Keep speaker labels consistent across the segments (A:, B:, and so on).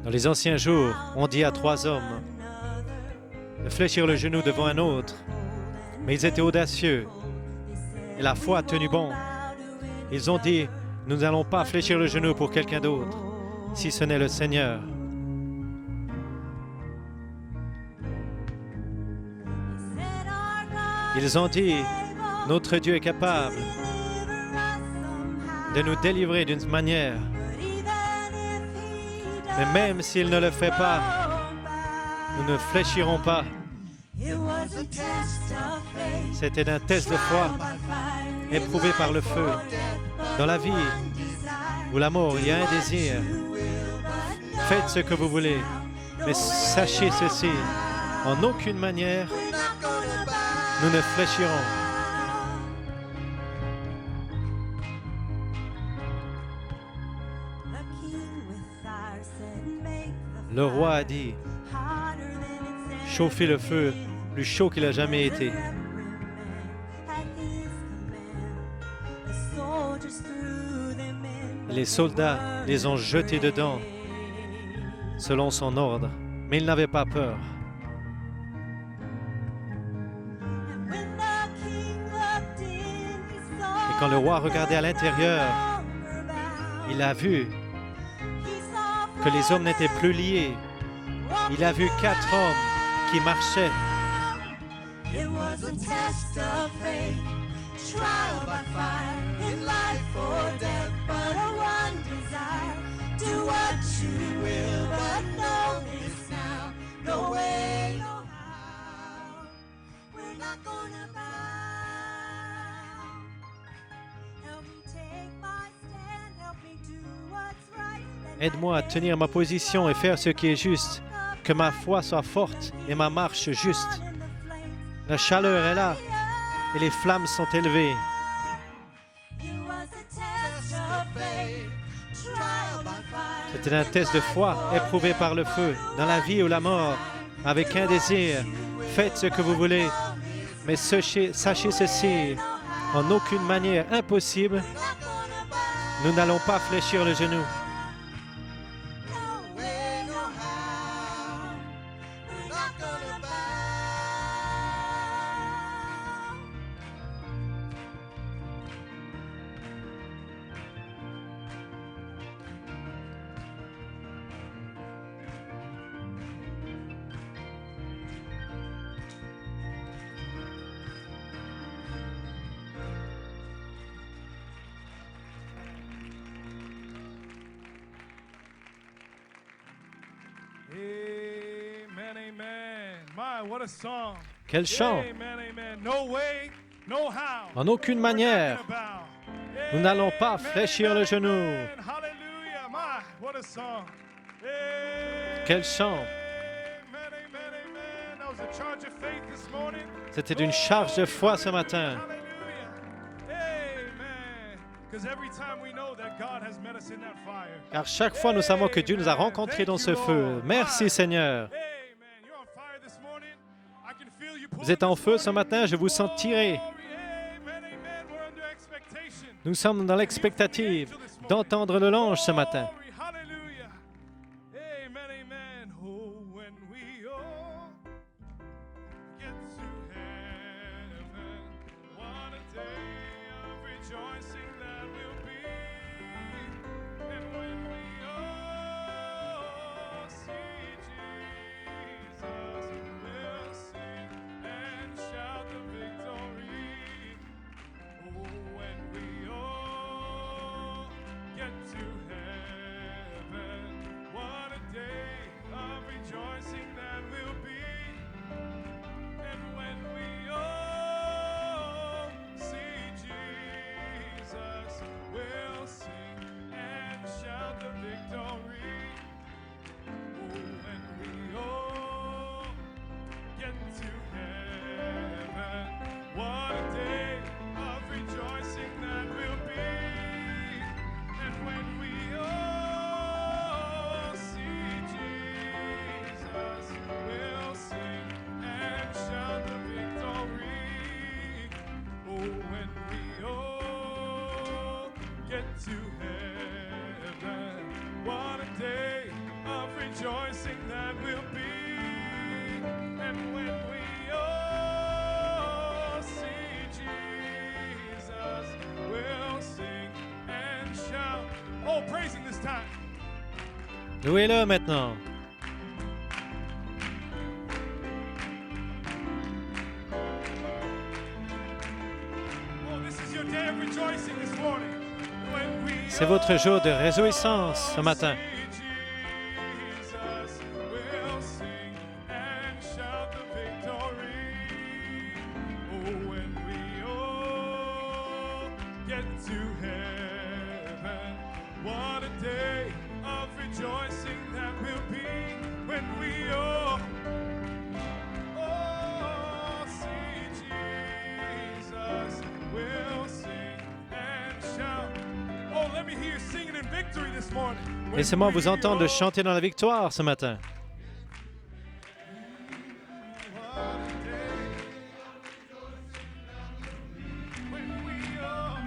A: Dans les anciens jours, on dit à 3 hommes de fléchir le genou devant un autre, mais ils étaient audacieux et la foi a tenu bon. Ils ont dit, nous n'allons pas fléchir le genou pour quelqu'un d'autre, si ce n'est le Seigneur. Ils ont dit, notre Dieu est capable de nous délivrer d'une manière. Mais même s'il ne le fait pas, nous ne fléchirons pas. C'était un test de foi, éprouvé par le feu. Dans la vie ou la mort, il y a un désir. Faites ce que vous voulez, mais sachez ceci, en aucune manière, nous ne fléchirons. Le roi a dit, chauffez le feu plus chaud qu'il a jamais été. Les soldats les ont jetés dedans selon son ordre, mais ils n'avaient pas peur. Et quand le roi regardait à l'intérieur, il a vu que les hommes n'étaient plus liés. Il a vu 4 hommes qui marchaient. Aide-moi à tenir ma position et faire ce qui est juste, que ma foi soit forte et ma marche juste. La chaleur est là et les flammes sont élevées. C'était un test de foi éprouvé par le feu, dans la vie ou la mort, avec un désir. Faites ce que vous voulez, mais sachez ceci, en aucune manière impossible, nous n'allons pas fléchir le genou.
B: Amen, amen. My, what a song.
A: Quel chant!
B: Amen, amen. No way, no how.
A: En aucune manière, nous n'allons pas fléchir le genou.
B: Hallelujah. My, what a song.
A: Quel chant!
B: Amen, amen, amen. That was a charge of faith this morning.
A: C'était une charge de foi ce matin. Car chaque fois, nous savons que Dieu nous a rencontrés dans ce feu. Merci, Seigneur. Vous êtes en feu ce matin, je vous sens tirer. Nous sommes dans l'expectative d'entendre le louange ce matin.
B: rejoicing that will be. And when we all see Jesus, we'll sing and shout. Oh, praise him this time.
A: Louez-le maintenant.
B: Oh, this is your day of rejoicing this morning. When we
A: C'est votre jour de réjouissance ce matin.
B: Jesus, we'll sing and shout the victory. Oh, when we all get to heaven, what a day of rejoicing that will be. When we all see Jesus, we'll sing and shout. Oh, let me hear you singing in victory this morning. When
A: Laissez-moi vous
B: we
A: entendre
B: all-
A: chanter dans la victoire ce matin.
B: What a day. When we all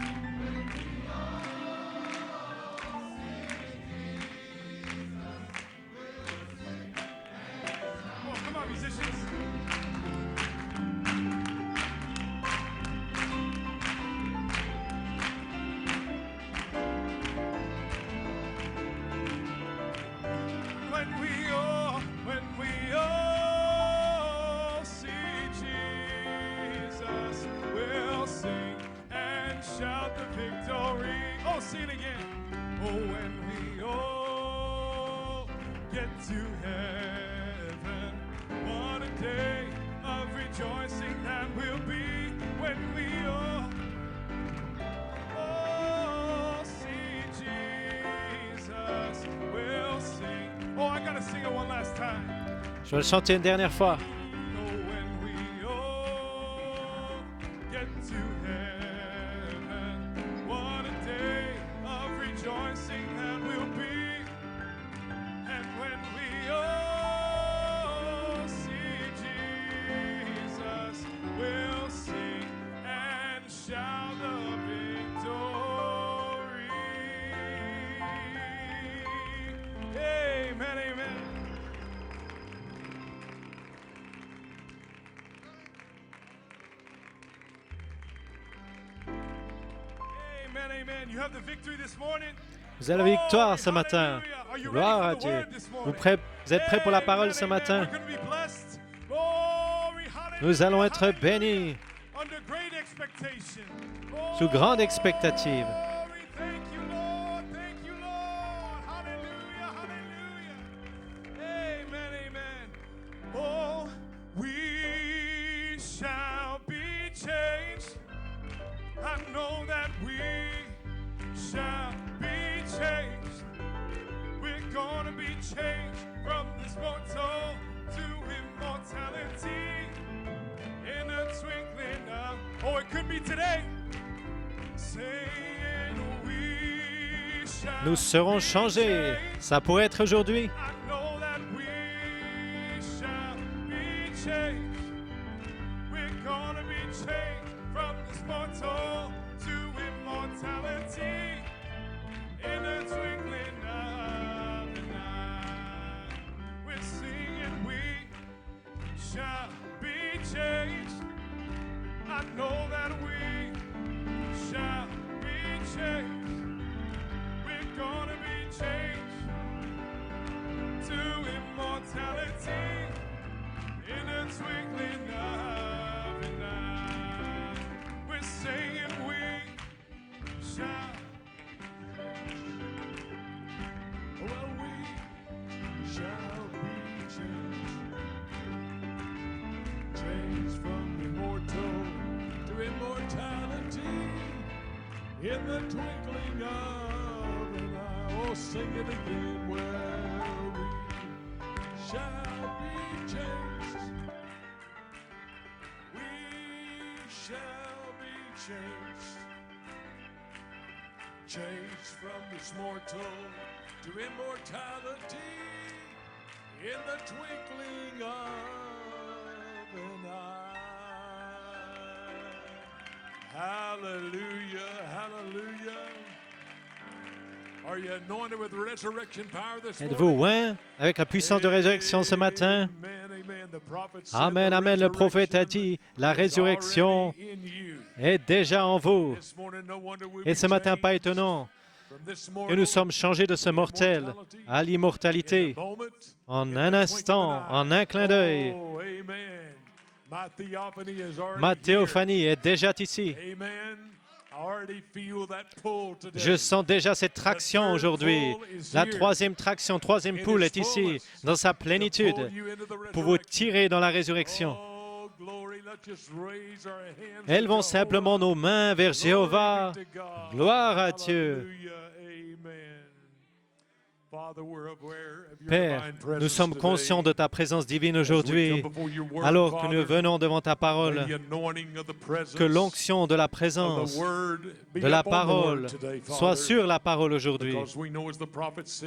B: Oh, come on, musicians. When we all see Jesus, we'll sing and shout the victory. Oh, sing it again. Oh, when we all get to heaven, what a day of rejoicing that will be. When we all see Jesus, we'll sing. Oh, I gotta sing it one last time.
A: Je vais le chanter une dernière fois.
B: Oh, when we all get to heaven, what a day of rejoicing that will be. And when we all see Jesus, we'll sing and shout the victory. Amen, amen. Amen, amen. You have the victory this morning.
A: Vous avez la victoire ce matin. Gloire à Dieu. Vous êtes prêts pour la parole ce matin? Nous allons être bénis sous grande expectative.
B: Oh, we shall be changed. I know that we shall be changed. We're gonna be changed from this mortal to immortality in a twinkling of. Oh, it could be today. Saying we shall.
A: Nous serons changés. Ça pourrait être aujourd'hui.
B: I know that we shall be changed. We're gonna be changed from this mortal to immortality in a twinkling of an eye. We're singing we shall be changed. I know that we shall be changed. We're gonna be changed to immortality in a twinkling of an eye. We're saying we shall. Well, we shall be changed. Changed from immortal to immortality in the twinkling of an eye. Oh, sing it again. Well, we shall be changed. We shall be changed. Changed from this mortal to immortality in the twinkling of an eye. Hallelujah, hallelujah. Are you anointed with resurrection power this
A: Êtes-vous
B: morning?
A: oint avec la puissance de résurrection ce matin?
B: Amen, amen. The prophet said
A: Amen,
B: the
A: amen. Le prophète a
B: resurrection
A: dit, la
B: is
A: résurrection
B: already in you.
A: est déjà en vous.
B: This morning, no wonder we'll
A: Et
B: be
A: ce matin, pas
B: changed
A: étonnant
B: from this
A: que
B: mortal
A: nous sommes changés de ce mortel à
B: in
A: l'immortalité
B: a moment,
A: en
B: in
A: un
B: the
A: instant,
B: twinkling of
A: en
B: an eye.
A: un clin d'œil.
B: Oh, amen. My theophany is already
A: Ma
B: here.
A: théophanie est déjà ici.
B: Amen. I already feel that pull today.
A: Je sens déjà cette traction aujourd'hui. La troisième traction, troisième poule est ici, dans sa
B: To
A: plénitude,
B: pull you into the
A: pour vous
B: resurrection.
A: tirer dans la résurrection.
B: Oh, glory. Let's just raise our hands to
A: Élevons
B: Jehovah.
A: simplement nos mains vers Jéhovah.
B: Glory be to God.
A: Gloire à Dieu.
B: Hallelujah. Amen. Father, we're aware of your
A: Père,
B: divine presence
A: nous sommes
B: today.
A: conscients de ta présence divine aujourd'hui. Alors que nous venons devant ta parole, que l'onction de la présence, de la parole, soit sur la parole aujourd'hui.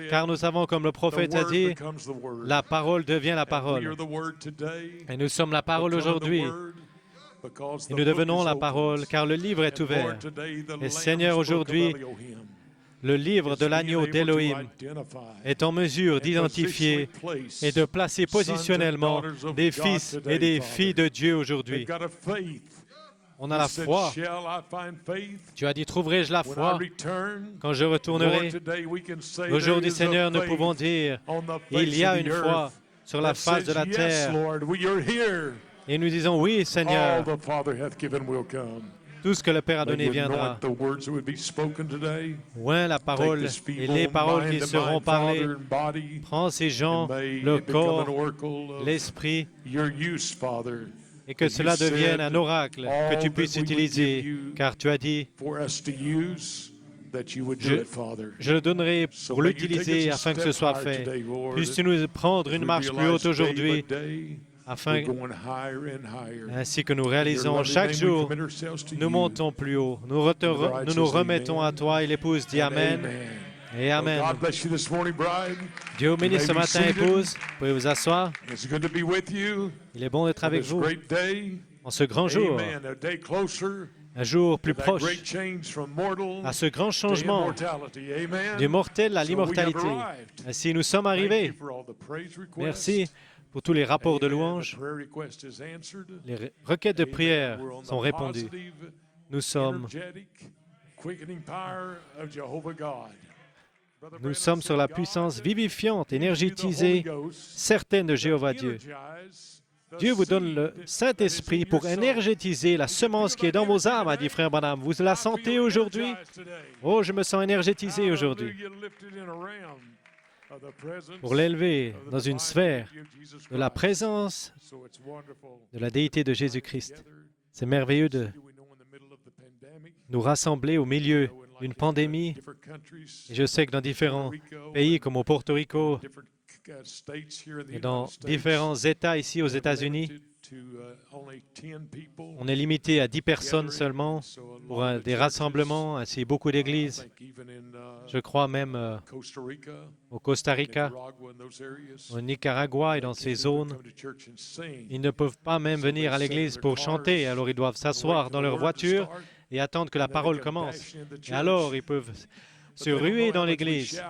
A: Car nous savons, comme le prophète a dit, la parole devient la parole. Et nous sommes la parole aujourd'hui. Et nous devenons la parole, car le livre est ouvert. Et Seigneur, aujourd'hui, le livre de l'agneau d'Élohim est en mesure d'identifier et de placer positionnellement des fils et des filles de Dieu aujourd'hui. On a la foi. Tu as dit, trouverai-je la foi quand je retournerai? Aujourd'hui, Seigneur, nous pouvons dire, il y a une foi sur la face de la terre. Et nous disons, oui, Seigneur, tout ce que le Père a donné viendra. Oint la parole et les paroles qui seront parlées. Prends ces gens, le corps, l'esprit, et que cela devienne un oracle que tu puisses utiliser, car tu as dit, je le donnerai pour l'utiliser afin que ce soit fait. Puisses-tu nous prendre une marche plus haute aujourd'hui, afin ainsi que nous réalisons chaque jour, nous montons plus haut. Nous nous remettons à toi et l'épouse dit Amen et Amen. Dieu vous bénisse ce matin, épouse. Vous pouvez vous asseoir. Il est bon d'être avec vous en ce grand jour, un jour plus proche à ce grand changement du mortel à l'immortalité. Ainsi, nous sommes arrivés. Merci pour tous les rapports de louange. Les requêtes de prière sont répondues. Nous sommes sur la puissance vivifiante, énergétisée, certaine de Jéhovah Dieu. Dieu vous donne le Saint-Esprit pour énergétiser la semence qui est dans vos âmes, a dit Frère Branham. Vous la sentez aujourd'hui? Oh, je me sens énergétisé aujourd'hui. Pour l'élever dans une sphère de la présence de la déité de Jésus-Christ. C'est merveilleux de nous rassembler au milieu d'une pandémie. Et je sais que dans différents pays, comme au Porto Rico et dans différents États ici aux États-Unis, on est limité à 10 personnes seulement pour des rassemblements, ainsi beaucoup d'églises. Je crois même au Costa Rica, au Nicaragua et dans ces zones. Ils ne peuvent pas même venir à l'église pour chanter, alors ils doivent s'asseoir dans leur voiture et attendre que la parole commence. Et alors ils peuvent se ruer dans l'église.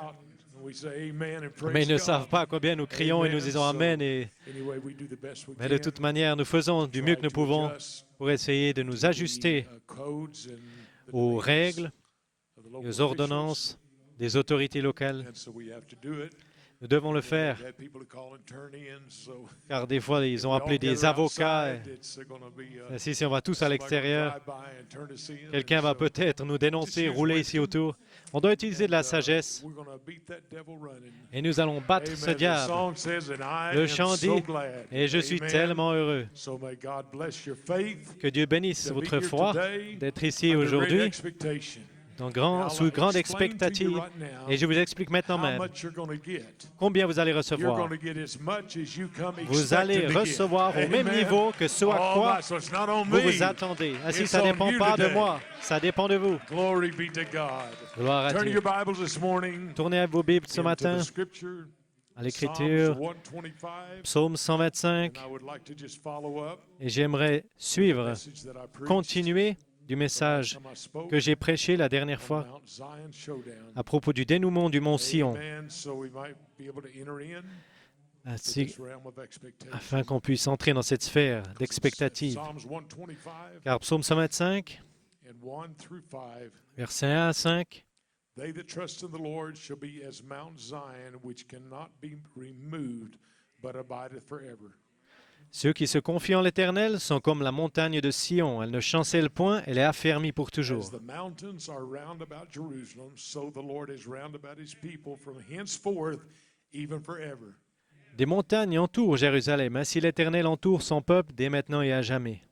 A: Mais ils ne savent pas combien nous crions et nous disons Amen. Mais de toute manière, nous faisons du mieux que nous pouvons pour essayer de nous ajuster aux règles et aux ordonnances des autorités locales. Nous devons le faire, car des fois, ils ont appelé des avocats. Si on va tous à l'extérieur, quelqu'un va peut-être nous dénoncer, rouler ici autour. On doit utiliser de la sagesse et nous allons battre ce diable. Le chant dit, et je suis tellement heureux. Que Dieu bénisse votre foi d'être ici aujourd'hui. Sous grande expectative, et je vous explique maintenant même combien vous allez recevoir. Vous allez recevoir au même niveau que ce à quoi vous vous attendez. Ainsi, ça ne dépend pas de moi, ça dépend de vous. Gloire à Dieu. Tournez vos Bibles ce matin à l'Écriture, Psaume 125, et j'aimerais suivre, continuer du message que j'ai prêché la dernière fois à propos du dénouement du mont Sion, afin qu'on puisse entrer dans cette sphère d'expectative. Car Psaume 125, versets 1 à 5,
B: They that trust in the Lord shall be as Mount Zion, which cannot be removed, but abideth forever.
A: ceux qui se confient en l'Éternel sont comme la montagne de Sion. Elle ne chancelle point, elle est affermie pour toujours.
B: As the mountains are round about Jerusalem, so the Lord is round about his people from henceforth, even forever.
A: Des montagnes entourent Jérusalem, ainsi l'Éternel entoure son peuple dès maintenant et à jamais.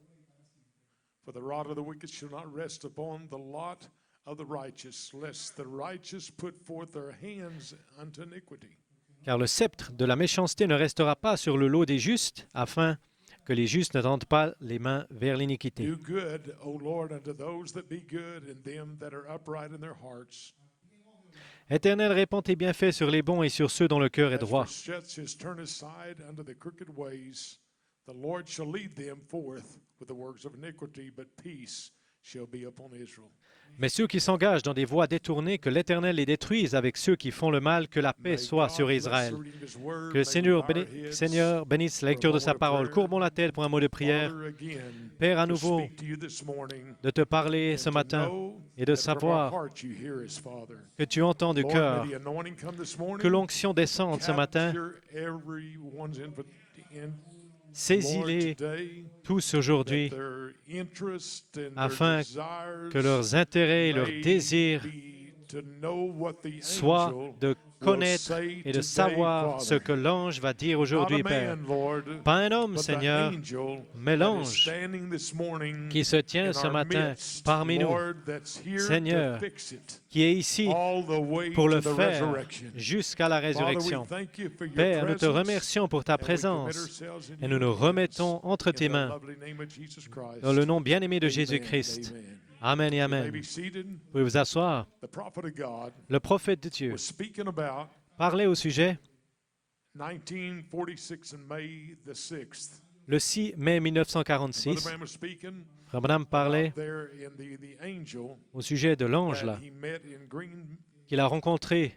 B: For the rod of the wicked shall not rest upon the lot of the righteous, lest the righteous put forth their hands unto iniquity.
A: Car le sceptre de la méchanceté ne restera pas sur le lot des justes, afin que les justes ne tendent pas les mains vers l'iniquité.
B: Do good, O Lord, unto those that be good, and them that are upright in their hearts.
A: Éternel, répands tes bienfaits sur les bons et sur ceux dont le cœur est droit.
B: As for such as turn aside unto the crooked ways, the Lord shall lead them forth with the works of iniquity, but peace shall be upon Israel.
A: Mais ceux qui s'engagent dans des voies détournées, que l'Éternel les détruise avec ceux qui font le mal, que la paix soit sur Israël. Que le Seigneur bénisse la lecture de sa parole. Courbons la tête pour un mot de prière. Père, à nouveau, de te parler ce matin et de savoir que tu entends du cœur. Que l'onction descende ce matin. Saisis-les tous aujourd'hui afin que leurs intérêts et leurs désirs soient de connaître et de savoir ce que l'ange va dire aujourd'hui, Père. Pas un homme, Seigneur, mais l'ange qui se tient ce matin parmi nous, Seigneur, qui est ici pour le faire jusqu'à la résurrection. Père, nous te remercions pour ta présence et nous nous remettons entre tes mains dans le nom bien-aimé de Jésus-Christ. Amen et Amen. Vous pouvez vous asseoir. Le prophète de Dieu parlait au sujet le 6 mai 1946. Frère Branham parlait au sujet de l'ange là qu'il a rencontré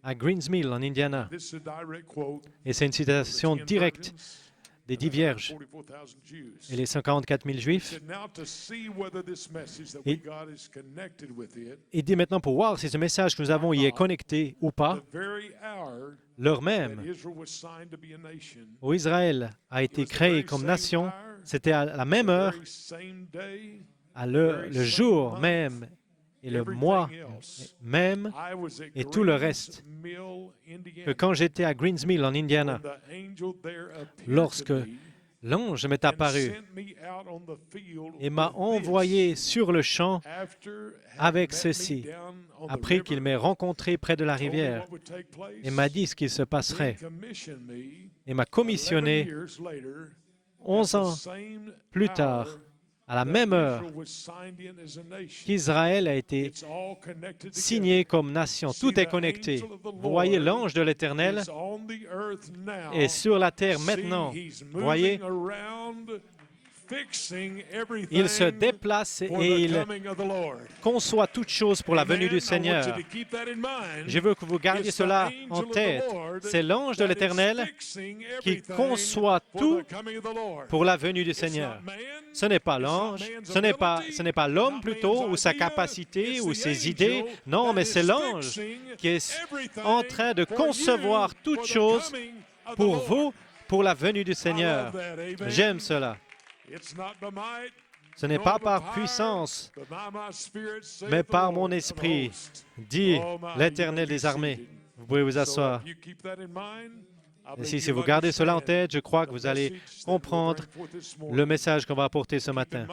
A: à Greensmill en Indiana. Et c'est une citation directe des 10 vierges et les 144 000 juifs. Il dit maintenant pour voir si ce message que nous avons y est connecté ou pas, l'heure même où Israël a été créé comme nation, c'était à la même heure, le jour même et le mois même et tout le reste, que quand j'étais à Greensmill en Indiana, lorsque l'ange m'est apparu et m'a envoyé sur le champ avec ceci, après qu'il m'ait rencontré près de la rivière et m'a dit ce qu'il se passerait, et m'a commissionné 11 ans plus tard, à la même heure qu'Israël a été signé comme nation. Tout est connecté. Vous voyez, l'ange de l'Éternel est sur la terre maintenant. Vous voyez, il se déplace et il conçoit toutes choses pour la venue du Seigneur. Je veux que vous gardiez cela en tête. C'est l'ange de l'Éternel qui conçoit tout pour la venue du Seigneur. Ce n'est pas l'ange, ce n'est pas l'homme plutôt, ou sa capacité, ou ses idées. Non, mais c'est l'ange qui est en train de concevoir toutes choses pour vous, pour la venue du Seigneur. J'aime cela. Ce n'est pas par puissance, mais par mon esprit, dit l'Éternel des armées. Vous pouvez vous asseoir. Et si vous gardez cela en tête, je crois que vous allez comprendre le message qu'on va apporter ce matin.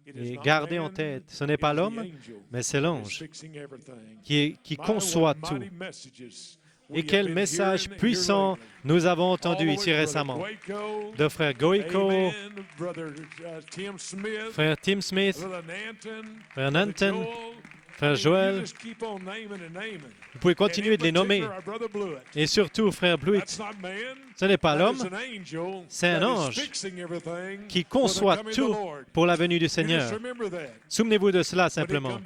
A: Et gardez en tête, ce n'est pas l'homme, mais c'est l'ange qui conçoit tout. Et quel message puissant nous avons entendu ici récemment de frère Goiko, frère Tim Smith, frère Nanton, Frère Joël, vous pouvez continuer de les nommer. Et surtout, frère Blewett, ce n'est pas l'homme, c'est un ange qui conçoit tout pour la venue du Seigneur. Souvenez-vous de cela simplement.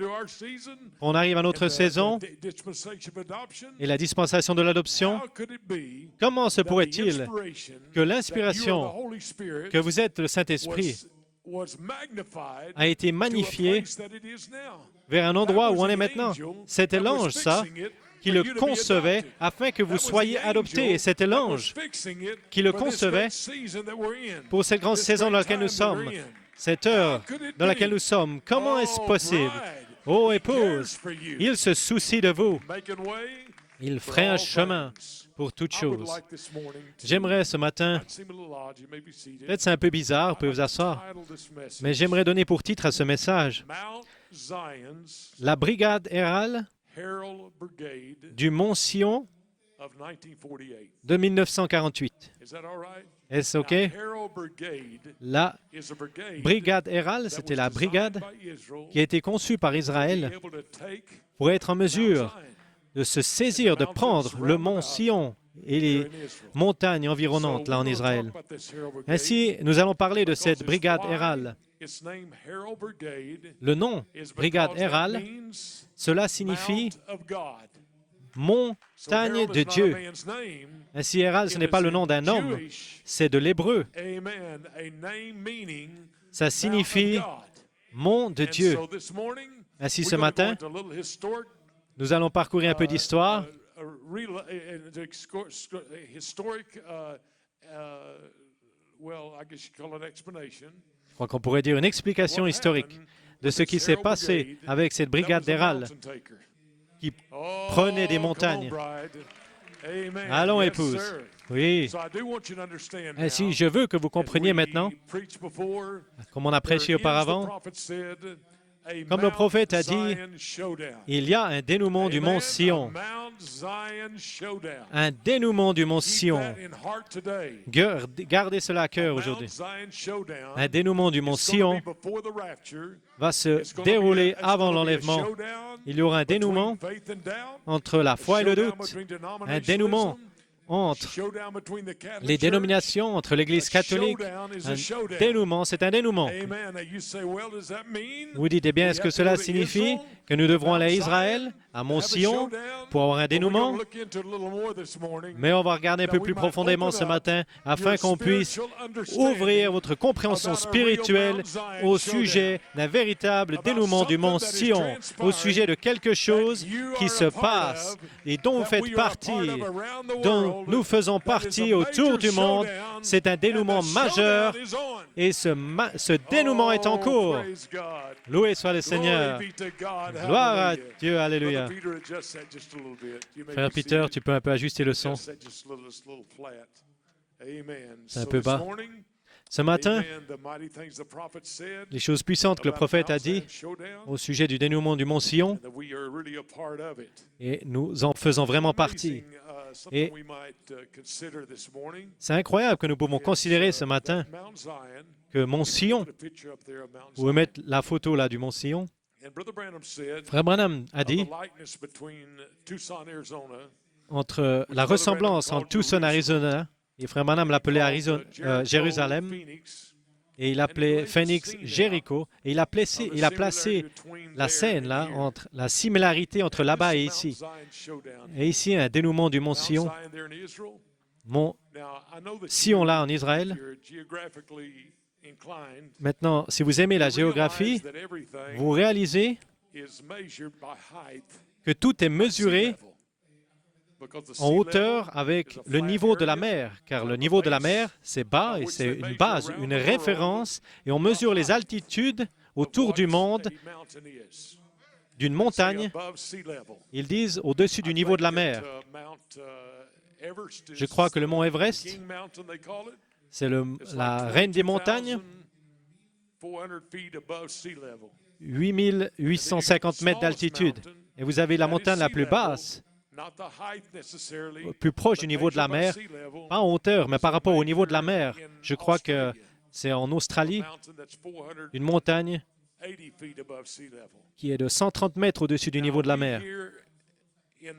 A: On arrive à notre saison et la dispensation de l'adoption. Comment se pourrait-il que l'inspiration que vous êtes le Saint-Esprit a été magnifiée vers un endroit où on est maintenant? C'était l'ange, ça, qui le concevait afin que vous soyez adoptés. Et c'était l'ange qui le concevait pour cette grande saison dans laquelle nous sommes, cette heure dans laquelle nous sommes. Comment est-ce possible? Ô épouse, il se soucie de vous. Il ferait un chemin pour toutes choses. J'aimerais ce matin, peut-être c'est un peu bizarre, vous pouvez vous asseoir, mais j'aimerais donner pour titre à ce message la brigade hérale du Mont Sion de 1948. Est-ce OK? La brigade hérale, c'était la brigade qui a été conçue par Israël pour être en mesure de se saisir, de prendre le mont Sion et les montagnes environnantes là en Israël. Ainsi, nous allons parler de cette brigade hérale. Le nom brigade hérale, cela signifie montagne de Dieu. Ainsi, hérale, ce n'est pas le nom d'un homme, c'est de l'hébreu. Ça signifie mont de Dieu. Ainsi, ce matin, nous allons parcourir un peu d'histoire. Je crois qu'on pourrait dire une explication historique de ce qui s'est passé avec cette brigade d'hérale qui prenait des montagnes. Allons, épouse. Oui. Ainsi, je veux que vous compreniez maintenant, comme on a prêché auparavant, comme le prophète a dit, il y a un dénouement du mont Sion. Un dénouement du mont Sion. Gardez cela à cœur aujourd'hui. Un dénouement du mont Sion va se dérouler avant l'enlèvement. Il y aura un dénouement entre la foi et le doute. Un dénouement entre les dénominations, entre l'Église catholique. Un dénouement, c'est un dénouement. Vous dites, eh bien, est-ce que cela signifie que nous devrons aller à Israël, à Mont-Sion, pour avoir un dénouement? Mais on va regarder un peu plus profondément ce matin afin qu'on puisse ouvrir votre compréhension spirituelle au sujet d'un véritable dénouement du mont Sion, au sujet de quelque chose qui se passe et dont vous faites partie, dont nous faisons partie autour du monde. C'est un dénouement majeur et ce dénouement est en cours. Loué soit le Seigneur. Gloire à Dieu. Alléluia. Frère Peter, tu peux un peu ajuster le son. C'est un peu bas. Ce matin, les choses puissantes que le prophète a dit au sujet du dénouement du mont Sion, et nous en faisons vraiment partie. Et c'est incroyable que nous pouvons considérer ce matin que Mont Sion, vous pouvez mettre la photo là du Mont Sion, Frère Branham a dit entre la ressemblance entre Tucson, Arizona, et Frère Branham l'appelait Jérusalem, et il appelait Phoenix Jéricho, et il a placé la scène là, entre la similarité entre là-bas et ici. Et ici, un dénouement du mont Sion. Mont Sion là en Israël. Maintenant, si vous aimez la géographie, vous réalisez que tout est mesuré en hauteur avec le niveau de la mer, car le niveau de la mer, c'est bas et c'est une base, une référence, et on mesure les altitudes autour du monde d'une montagne. Ils disent au-dessus du niveau de la mer. Je crois que le mont Everest, c'est la reine des montagnes, 8850 mètres d'altitude. Et vous avez la montagne la plus basse, plus proche du niveau de la mer, pas en hauteur, mais par rapport au niveau de la mer. Je crois que c'est en Australie, une montagne
B: 80 feet above sea level.
A: qui est de 130 mètres au-dessus du niveau de la
B: Now,
A: mer.
B: here in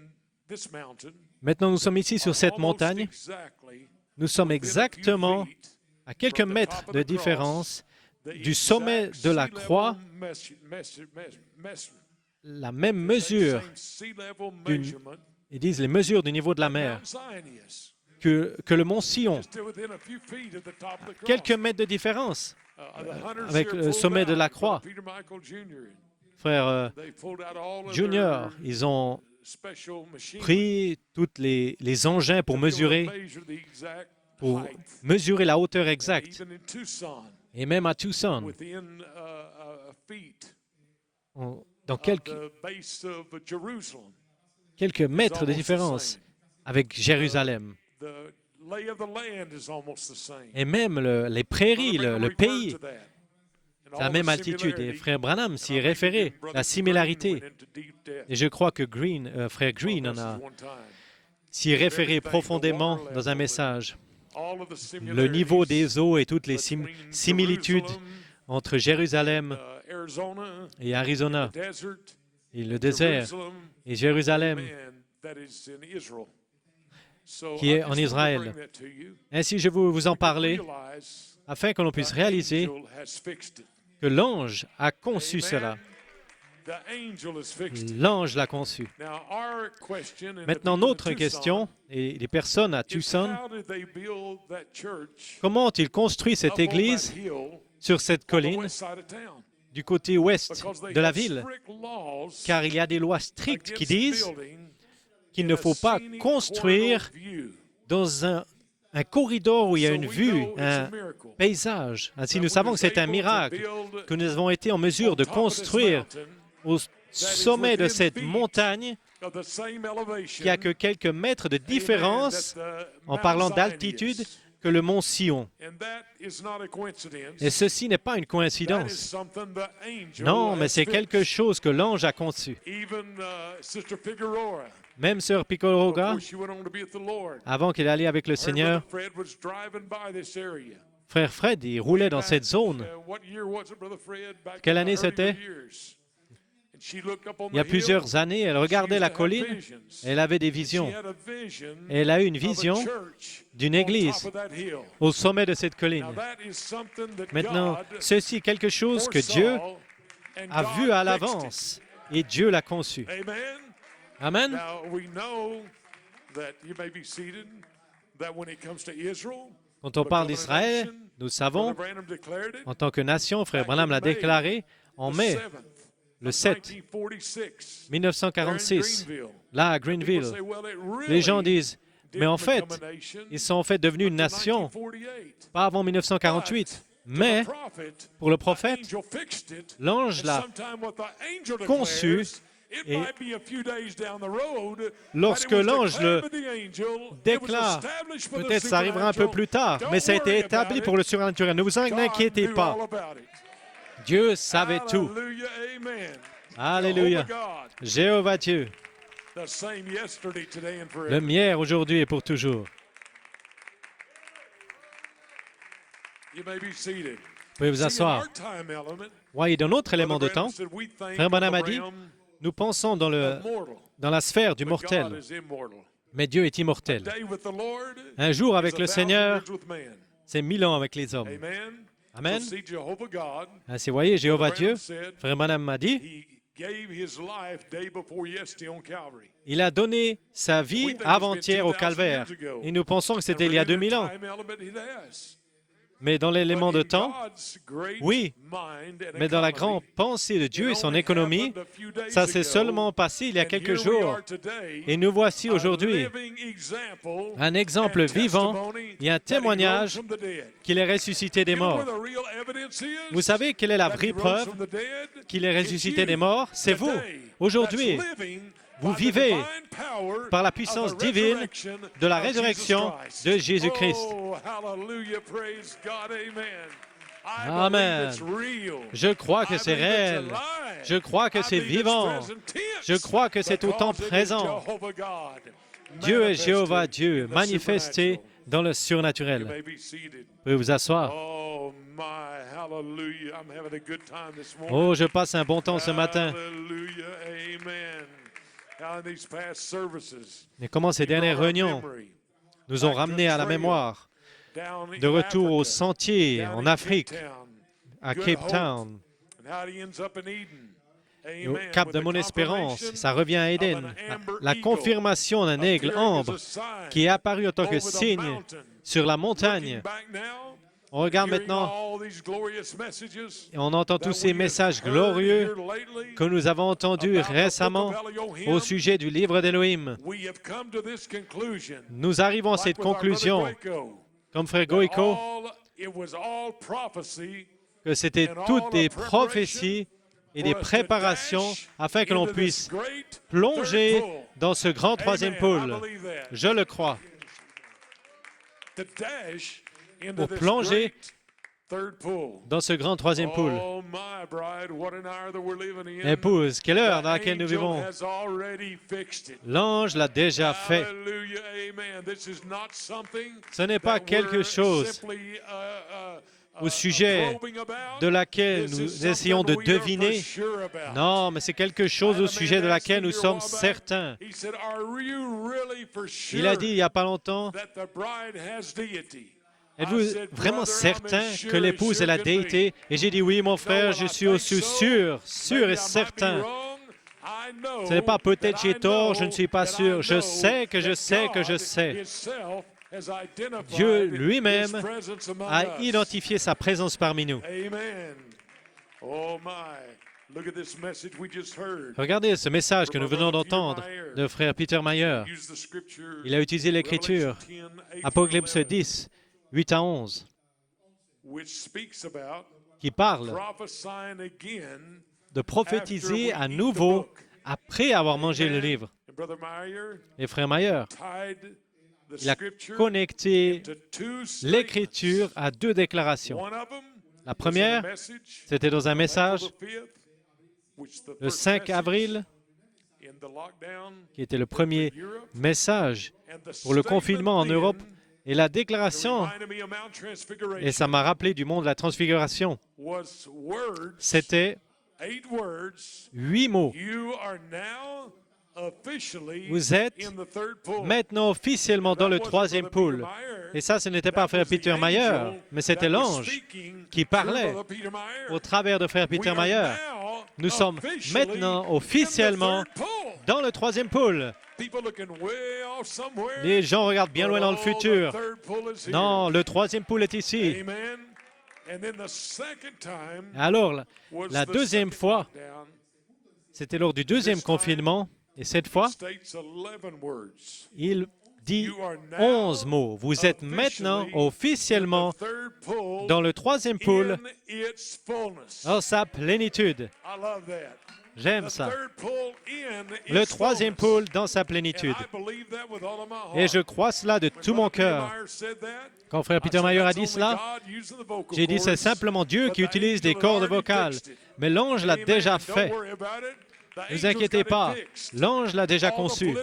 B: this mountain,
A: Maintenant, nous sommes ici sur cette
B: almost
A: montagne.
B: exactly
A: Nous sommes
B: within a few
A: exactement
B: feet
A: à quelques mètres de différence du sommet de la croix, la même mesure, ils disent les mesures du niveau de la mer, que le mont Sion. Quelques mètres de différence avec le sommet de la croix. Frère Junior, ils ont pris tous les engins pour mesurer la hauteur exacte. Et même à Tucson, dans quelques mètres de différence avec Jérusalem. Et même les prairies, le pays, c'est la même altitude. Et Frère Branham s'y est référé, la similarité. Et je crois que Frère Green s'y est référé profondément dans un message. Le niveau des eaux et toutes les similitudes entre Jérusalem et Arizona, et le désert, et Jérusalem, qui est en Israël. Ainsi, je veux vous en parler afin que l'on puisse réaliser que l'ange a conçu cela. L'ange l'a conçu. Maintenant, notre question, et les personnes à Tucson, comment ont-ils construit cette église sur cette colline du côté ouest de la ville? Car il y a des lois strictes qui disent qu'il ne faut pas construire dans un corridor où il y a une vue, un paysage. Ainsi, nous savons que c'est un miracle que nous avons été en mesure de construire au sommet de cette montagne qui a que quelques mètres de différence en parlant d'altitude que le mont Sion. Et ceci n'est pas une coïncidence. Non, mais c'est quelque chose que l'ange a conçu. Même Sœur Picoroga, avant qu'il allait avec le Seigneur, Frère Fred, il roulait dans cette zone. Quelle année c'était? Il y a plusieurs années, elle regardait la colline, elle avait des visions. Elle a eu une vision d'une église au sommet de cette colline. Maintenant, ceci est quelque chose que Dieu a vu à l'avance et Dieu l'a conçu. Amen. Quand on parle d'Israël, nous savons, en tant que nation, Frère Branham l'a déclaré en mai, le 7, 1946, là à Greenville. Les gens disent, mais en fait, ils sont en fait devenus une nation, pas avant 1948. Mais, pour le prophète, l'ange l'a conçu et lorsque l'ange le déclare, peut-être ça arrivera un peu plus tard, mais ça a été établi pour le surnaturel. Ne vous en inquiétez pas. Dieu savait tout. Alléluia. Jéhovah Dieu, le hier, aujourd'hui et pour toujours. Vous pouvez vous asseoir. Voyez, dans notre élément de temps, Frère Branham a dit, nous pensons dans la sphère du mortel, mais Dieu est immortel. Un jour avec le Seigneur, c'est 1000 ans avec les hommes. Amen. Ainsi, voyez, Jéhovah Dieu, Frère Branham m'a dit, il a donné sa vie avant-hier au calvaire. Et nous pensons que c'était il y a 2000 ans. Mais dans l'élément de temps, oui, mais dans la grande pensée de Dieu et son économie, ça s'est seulement passé il y a quelques jours. Et nous voici aujourd'hui un exemple vivant et un témoignage qu'il est ressuscité des morts. Vous savez quelle est la vraie preuve qu'il est ressuscité des morts? C'est vous. Aujourd'hui, vous vivez par la puissance divine de la résurrection de Jésus-Christ. Amen. Je crois que c'est réel. Je crois que c'est vivant. Je crois que c'est au temps présent. Dieu est Jéhovah Dieu, manifesté dans le surnaturel. Vous pouvez vous asseoir.
B: Oh my, hallelujah. I'm having a good time this morning.
A: Oh, je passe un bon temps ce matin.
B: Hallelujah, amen. How these past services,
A: Et comment ces dernières réunions nous ont ramenés à la mémoire, de retour au sentier en Afrique, à Cape Town, au Cap de Mon-Espérance, ça revient à Éden. La confirmation d'un aigle ambre qui est apparu en tant que signe sur la montagne. On regarde maintenant et on entend tous ces messages glorieux que nous avons entendus récemment au sujet du livre d'Élohim. Nous arrivons à cette conclusion, comme Frère Goïko, que c'était toutes des prophéties et des préparations afin que l'on puisse plonger dans ce grand troisième pôle. Je le crois. Pour plonger dans ce grand troisième pôle. Épouse, quelle heure dans laquelle nous vivons? L'ange l'a déjà fait. Ce n'est pas quelque chose au sujet de laquelle nous essayons de deviner. Non, mais c'est quelque chose au sujet de laquelle nous sommes certains. Il a dit il n'y a pas longtemps, êtes-vous vraiment certain que l'épouse est la déité? Et j'ai dit oui, mon frère, je suis aussi sûr et certain. Ce n'est pas peut-être j'ai tort, je ne suis pas sûr. Je sais que je sais que je sais. Dieu lui-même a identifié sa présence parmi nous. Regardez ce message que nous venons d'entendre de frère Peter Mayer. Il a utilisé l'Écriture, Apocalypse 10, 8 à 11, qui parle de prophétiser à nouveau après avoir mangé le livre. Et frère Mayer, il a connecté l'Écriture à deux déclarations. La première, c'était dans un message le 5 avril, qui était le premier message pour le confinement en Europe. Et la déclaration, et ça m'a rappelé du monde de la transfiguration, c'était 8 mots. Vous êtes maintenant officiellement dans le troisième pôle. Et ça, ce n'était pas frère Peter Mayer, mais c'était l'ange qui parlait au travers de frère Peter Mayer. Nous sommes maintenant officiellement dans le troisième pôle. Les gens regardent bien loin dans le futur. Non, le troisième pôle est ici. Alors, la deuxième fois, c'était lors du deuxième confinement, et cette fois, il dit 11 mots. Vous êtes maintenant officiellement dans le troisième pôle dans sa plénitude. J'aime ça. Le troisième pôle dans sa plénitude. Et je crois cela de tout mon cœur. Quand frère Peter Mayer a dit cela, j'ai dit c'est simplement Dieu qui utilise des cordes vocales. Mais l'ange l'a déjà fait. Ne vous inquiétez pas, l'ange l'a déjà conçu.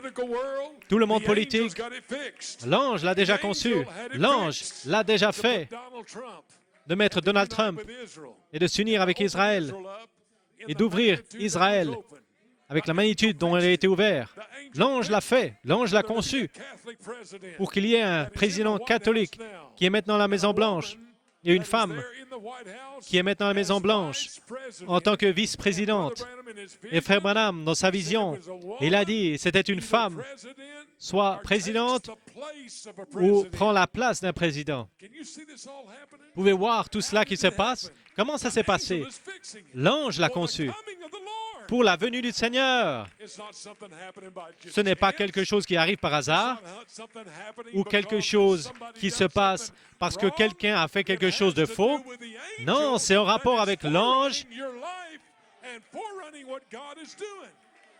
A: Tout le monde politique, l'ange l'a déjà conçu. L'ange l'a déjà fait de mettre Donald Trump et de s'unir avec Israël et d'ouvrir Israël avec la magnitude dont elle a été ouverte. L'ange l'a fait, l'ange l'a conçu pour qu'il y ait un président catholique qui est maintenant à la Maison-Blanche. Il y a une femme qui est maintenant à la Maison-Blanche en tant que vice-présidente. Et frère Branham, dans sa vision, il a dit c'était une femme, soit présidente ou prend la place d'un président. Vous pouvez voir tout cela qui se passe. Comment ça s'est passé? L'ange l'a conçu pour la venue du Seigneur. Ce n'est pas quelque chose qui arrive par hasard ou quelque chose qui se passe parce que quelqu'un a fait quelque chose de faux. Non, c'est en rapport avec l'ange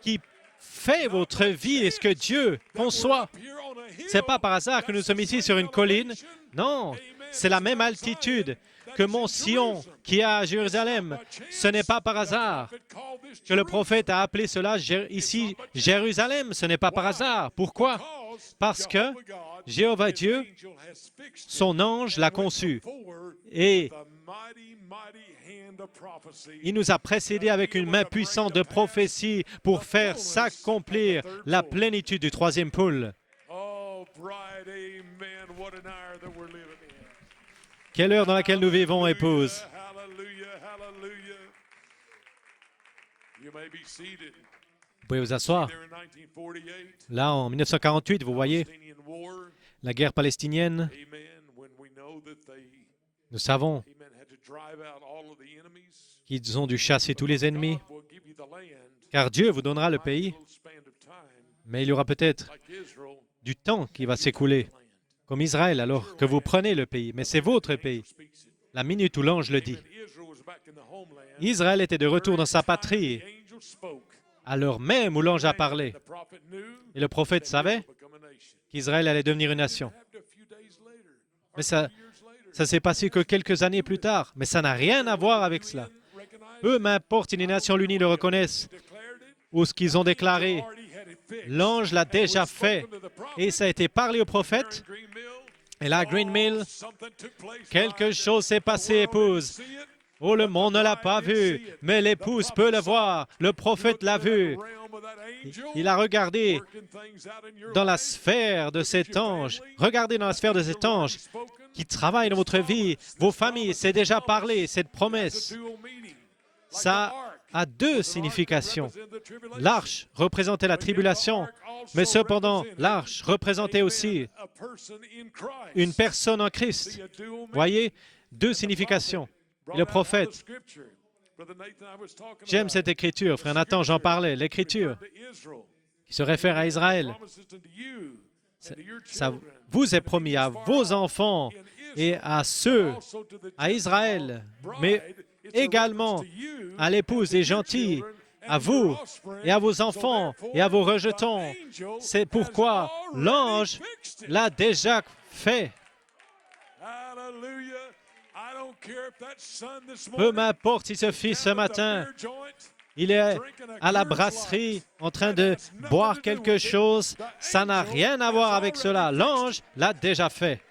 A: qui fait votre vie et ce que Dieu conçoit. Ce n'est pas par hasard que nous sommes ici sur une colline. Non, c'est la même altitude que Mont Sion qui est à Jérusalem. Ce n'est pas par hasard que le prophète a appelé cela ici Jérusalem. Ce n'est pas par hasard. Pourquoi? Parce que Jéhovah Dieu, son ange l'a conçu. Et il nous a précédés avec une main puissante de prophétie pour faire s'accomplir la plénitude du troisième pôle. Quelle heure dans laquelle nous vivons, épouse? Vous pouvez vous asseoir. Là, en 1948, vous voyez, la guerre palestinienne, nous savons qu'ils ont dû chasser tous les ennemis, car Dieu vous donnera le pays, mais il y aura peut-être du temps qui va s'écouler, comme Israël, alors que vous prenez le pays, mais c'est votre pays. La minute où l'ange le dit. Israël était de retour dans sa patrie, à l'heure même où l'ange a parlé. Et le prophète savait qu'Israël allait devenir une nation. Mais ça s'est passé que quelques années plus tard, mais ça n'a rien à voir avec cela. Peu m'importe si les Nations Unies le reconnaissent ou ce qu'ils ont déclaré. L'ange l'a déjà fait et ça a été parlé au prophète. Et là, à Green Mill, quelque chose s'est passé, épouse. Oh, le monde ne l'a pas vu, mais l'épouse peut le voir. Le prophète l'a vu. Il a regardé dans la sphère de cet ange. Regardez dans la sphère de cet ange qui travaille dans votre vie, vos familles. C'est déjà parlé, cette promesse. Ça a deux significations. L'arche représentait la tribulation, mais cependant, l'arche représentait aussi une personne en Christ. Voyez, deux significations. Et le prophète, j'aime cette écriture, frère Nathan, j'en parlais, l'écriture qui se réfère à Israël. Ça vous est promis à vos enfants et à ceux, à Israël, mais également à l'épouse des gentils, à vous et à vos enfants et à vos rejetons. C'est pourquoi l'ange l'a déjà fait. Peu m'importe si ce fils ce matin, il est à la brasserie en train de boire quelque chose, ça n'a rien à voir avec cela. L'ange l'a déjà fait.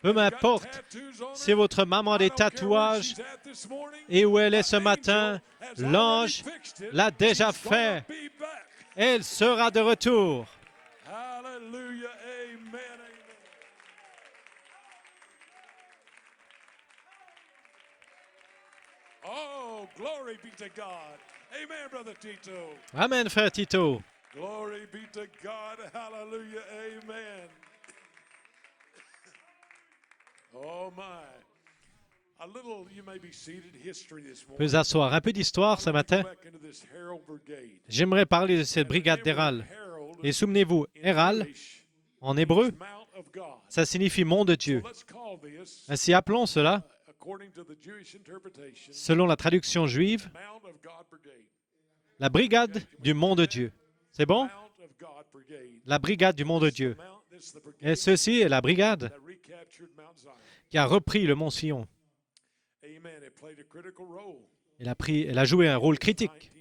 A: Peu m'importe si votre maman a des tatouages et où elle est ce matin, l'ange l'a déjà fait. Elle sera de retour.
B: Oh, glory be to God. Amen, Brother Tito.
A: Amen, frère Tito.
B: Glory be to God. Hallelujah. Amen. Oh my. A little, you may be seated, history this morning.
A: Vous pouvez asseoir. Un peu d'histoire ce matin. J'aimerais parler de cette brigade d'Héral. Et souvenez-vous, Héral, en hébreu, ça signifie mont de Dieu. Ainsi appelons cela, selon la traduction juive, la brigade du mont de Dieu. C'est bon? La brigade du mont de Dieu. Et ceci est la brigade qui a repris le mont Sion. Elle a joué un rôle critique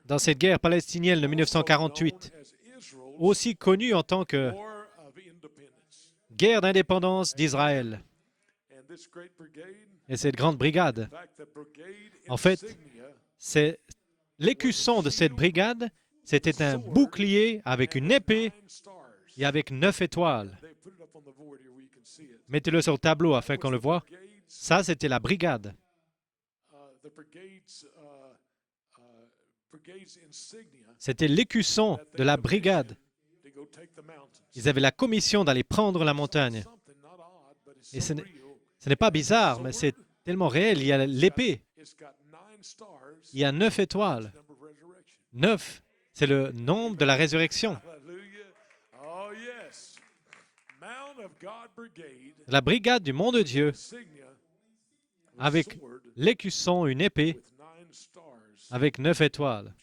A: dans cette guerre palestinienne de 1948, aussi connue en tant que guerre d'indépendance d'Israël. Et cette grande brigade, en fait, c'est l'écusson de cette brigade, c'était un bouclier avec une épée et avec 9 étoiles. Mettez-le sur le tableau afin qu'on le voit. Ça, c'était la brigade. C'était l'écusson de la brigade. Ils avaient la commission d'aller prendre la montagne. Et ce n'est pas bizarre, mais c'est tellement réel. Il y a l'épée. Il y a 9 étoiles. 9, c'est le nombre de la résurrection. La brigade du mont de Dieu, avec l'écusson, une épée, avec 9 étoiles.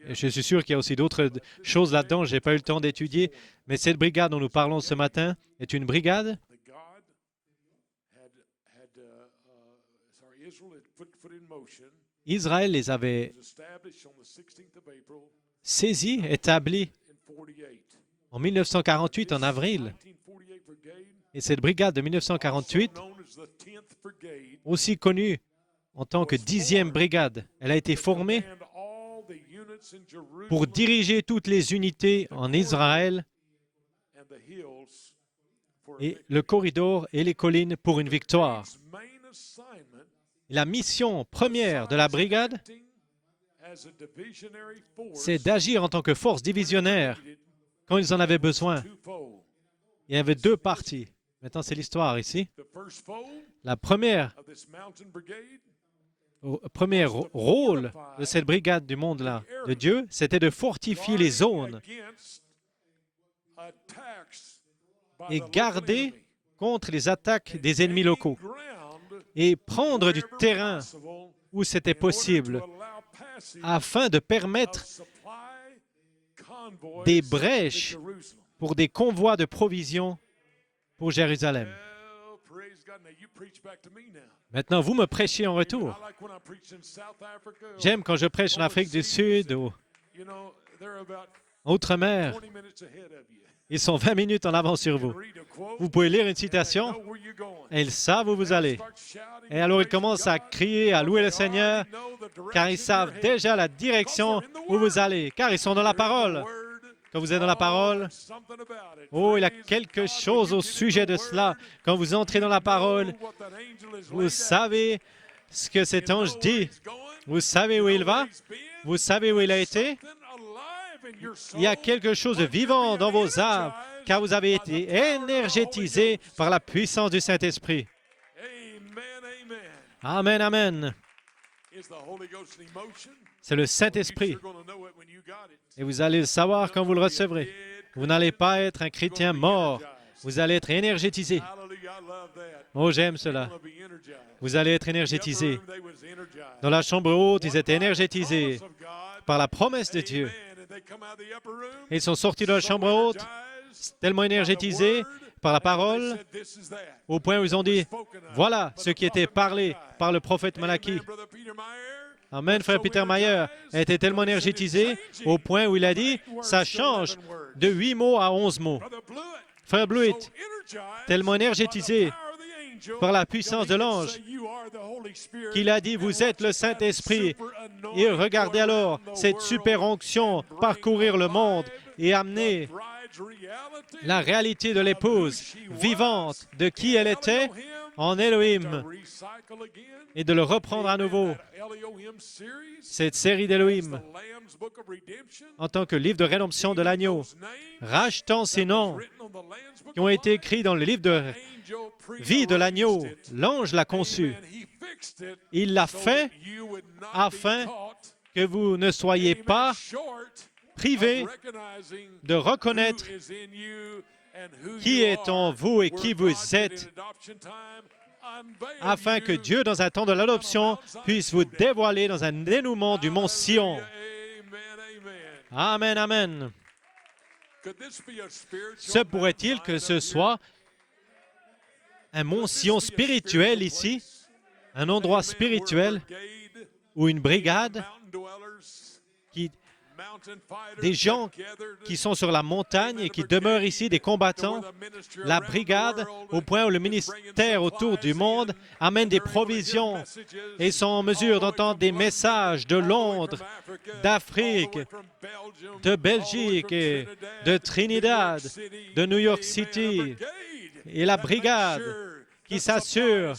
A: Et je suis sûr qu'il y a aussi d'autres choses là-dedans, je n'ai pas eu le temps d'étudier, mais cette brigade dont nous parlons ce matin est une brigade Israël les avait saisis, établis en 1948, en avril. Et cette brigade de 1948, aussi connue en tant que 10e brigade, elle a été formée pour diriger toutes les unités en Israël et le corridor et les collines pour une victoire. La mission première de la brigade, c'est d'agir en tant que force divisionnaire quand ils en avaient besoin. Il y avait deux parties. Maintenant, c'est l'histoire ici. La premier rôle de cette brigade du monde-là, de Dieu, c'était de fortifier les zones et garder contre les attaques des ennemis locaux et prendre du terrain où c'était possible afin de permettre des brèches pour des convois de provisions pour Jérusalem. Maintenant, vous me prêchez en retour. J'aime quand je prêche en Afrique du Sud ou en Outre-mer. Ils sont 20 minutes en avance sur vous. Vous pouvez lire une citation et ils savent où vous allez. Et alors ils commencent à crier, à louer le Seigneur, car ils savent déjà la direction où vous allez, car ils sont dans la parole. Quand vous êtes dans la parole, oh, il y a quelque chose au sujet de cela. Quand vous entrez dans la parole, vous savez ce que cet ange dit. Vous savez où il va. Vous savez où il a été. Il y a quelque chose de vivant dans vos âmes, car vous avez été énergétisés par la puissance du Saint-Esprit. Amen, amen. C'est le Saint-Esprit. Et vous allez le savoir quand vous le recevrez. Vous n'allez pas être un chrétien mort. Vous allez être énergétisé. Oh, j'aime cela. Vous allez être énergétisé. Dans la chambre haute, ils étaient énergétisés par la promesse de Dieu. Et ils sont sortis de la chambre haute, tellement énergétisés par la parole, au point où ils ont dit, voilà ce qui était parlé par le prophète Malachie. Amen, frère Peter Mayer a été tellement énergétisé au point où il a dit, ça change de 8 mots à 11 mots. Frère Blewett, tellement énergétisé par la puissance de l'ange, qu'il a dit, vous êtes le Saint-Esprit. Et regardez alors cette super onction parcourir le monde et amener la réalité de l'épouse vivante de qui elle était en Elohim et de le reprendre à nouveau. Cette série d'Elohim en tant que livre de rédemption de l'agneau, rachetant ces noms qui ont été écrits dans le livre de vie de l'agneau. L'ange l'a conçu. Il l'a fait afin que vous ne soyez pas privés de reconnaître qui est en vous et qui vous êtes, afin que Dieu, dans un temps de l'adoption, puisse vous dévoiler dans un dénouement du mont Sion. Amen, amen. Se pourrait-il que ce soit un mont Sion spirituel ici, un endroit spirituel où une brigade, des gens qui sont sur la montagne et qui demeurent ici, des combattants, la brigade, au point où le ministère autour du monde amène des provisions et sont en mesure d'entendre des messages de Londres, d'Afrique, de Belgique, et de Trinidad, de New York City, et la brigade qui s'assure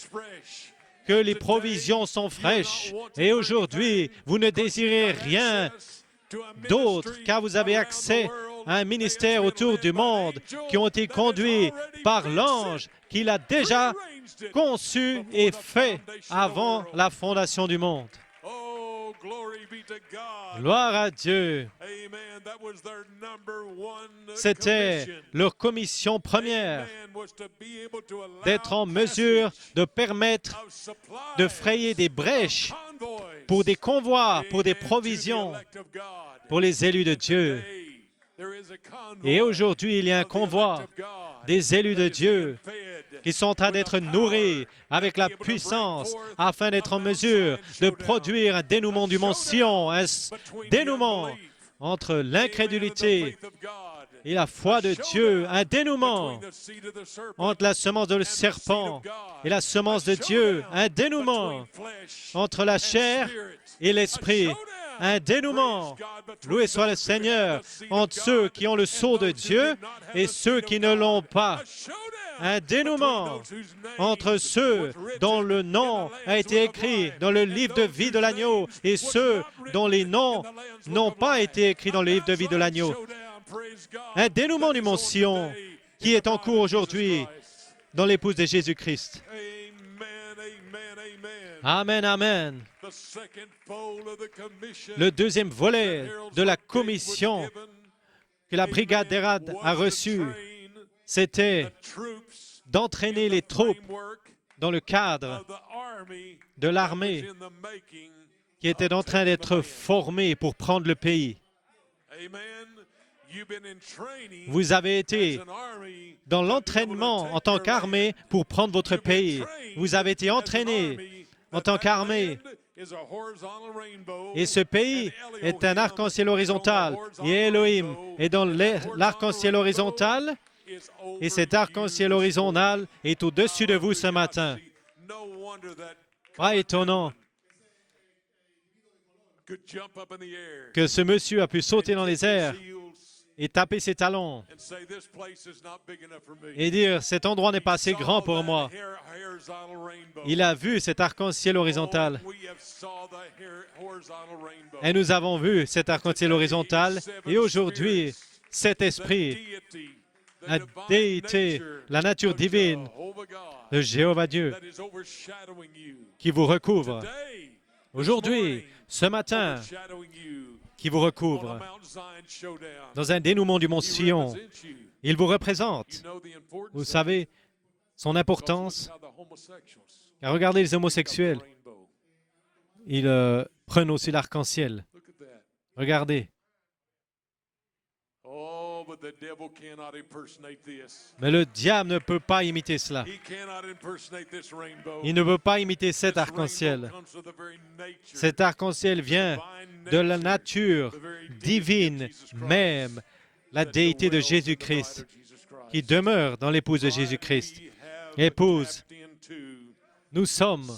A: que les provisions sont fraîches. Et aujourd'hui, vous ne désirez rien d'autre, car vous avez accès à un ministère autour du monde qui ont été conduits par l'ange qu'il a déjà conçu et fait avant la fondation du monde. Gloire à Dieu. C'était leur commission première, d'être en mesure de permettre de frayer des brèches pour des convois, pour des provisions, pour les élus de Dieu. Et aujourd'hui, il y a un convoi des élus de Dieu qui sont en train d'être nourris avec la puissance afin d'être en mesure de produire un dénouement du mont Sion, un dénouement entre l'incrédulité et la foi de Dieu, un dénouement entre la semence de le serpent et la semence de Dieu, un dénouement entre la chair et l'esprit, un dénouement, loué soit le Seigneur, entre ceux qui ont le sceau de Dieu et ceux qui ne l'ont pas. Un dénouement entre ceux dont le nom a été écrit dans le livre de vie de l'agneau et ceux dont les noms n'ont pas été écrits dans le livre de vie de l'agneau. Un dénouement du mont Sion qui est en cours aujourd'hui dans l'épouse de Jésus-Christ. Amen, amen. Le deuxième volet de la commission que la brigade d'Erad a reçue, c'était d'entraîner les troupes dans le cadre de l'armée qui était en train d'être formée pour prendre le pays. Vous avez été dans l'entraînement en tant qu'armée pour prendre votre pays. Vous avez été entraîné en tant qu'armée. Et ce pays est un arc-en-ciel horizontal. Et Elohim est dans l'arc-en-ciel horizontal. Et cet arc-en-ciel horizontal est au-dessus de vous ce matin. Pas étonnant que ce monsieur a pu sauter dans les airs et taper ses talons et dire « Cet endroit n'est pas assez grand pour moi ». Il a vu cet arc-en-ciel horizontal. Et nous avons vu cet arc-en-ciel horizontal. Et aujourd'hui, cet esprit, la déité, la nature divine de Jéhovah Dieu qui vous recouvre. Aujourd'hui, ce matin, qui vous recouvre dans un dénouement du mont Sion. Il vous représente. Vous savez son importance. Car regardez les homosexuels. Ils prennent aussi l'arc-en-ciel. Regardez. Mais le diable ne peut pas imiter cela. Il ne peut pas imiter cet arc-en-ciel. Cet arc-en-ciel vient de la nature divine même, la déité de Jésus-Christ, qui demeure dans l'épouse de Jésus-Christ. Épouse, nous sommes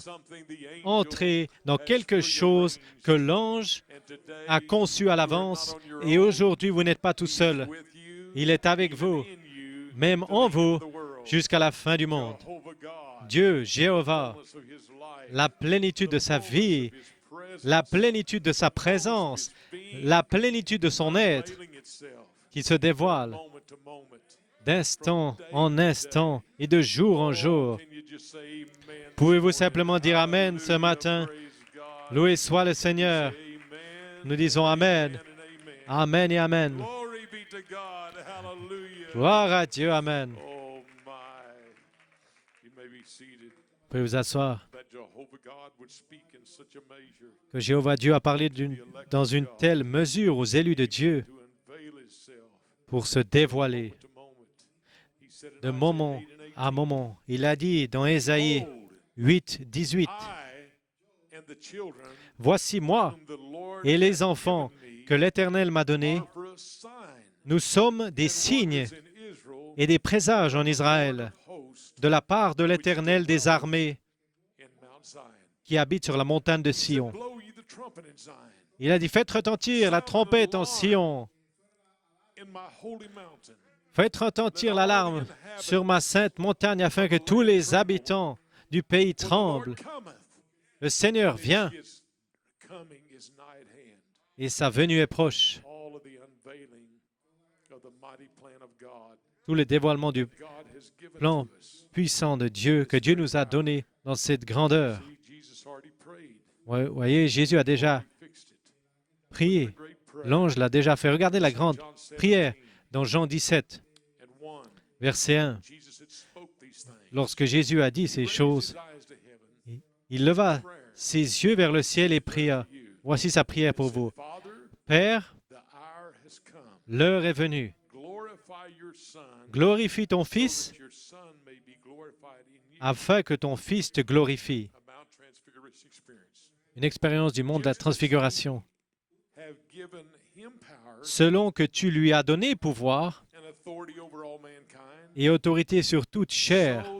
A: entrés dans quelque chose que l'ange a conçu à l'avance et aujourd'hui, vous n'êtes pas tout seul. Il est avec vous, même en vous, jusqu'à la fin du monde. Dieu, Jéhovah, la plénitude de sa vie, la plénitude de sa présence, la plénitude de son être qui se dévoile d'instant en instant et de jour en jour. Pouvez-vous simplement dire Amen ce matin? Loué soit le Seigneur. Nous disons Amen. Amen et Amen. Gloire à Dieu, Amen. Vous pouvez vous asseoir. Que Jéhovah Dieu a parlé dans une telle mesure aux élus de Dieu pour se dévoiler de moment à moment. Il a dit dans Ésaïe 8, 18, « Voici moi et les enfants que l'Éternel m'a donnés. Nous sommes des signes et des présages en Israël de la part de l'Éternel des armées qui habite sur la montagne de Sion. » Il a dit, « Faites retentir la trompette en Sion. Faites retentir l'alarme sur ma sainte montagne afin que tous les habitants du pays tremblent. Le Seigneur vient et sa venue est proche. » Tout le dévoilement du plan puissant de Dieu que Dieu nous a donné dans cette grandeur. Vous voyez, Jésus a déjà prié. L'ange l'a déjà fait. Regardez la grande prière dans Jean 17, verset 1. Lorsque Jésus a dit ces choses, il leva ses yeux vers le ciel et pria. Voici sa prière pour vous. Père, l'heure est venue. Glorifie ton Fils afin que ton Fils te glorifie. Une expérience du monde de la transfiguration. Selon que tu lui as donné pouvoir et autorité sur toute chair,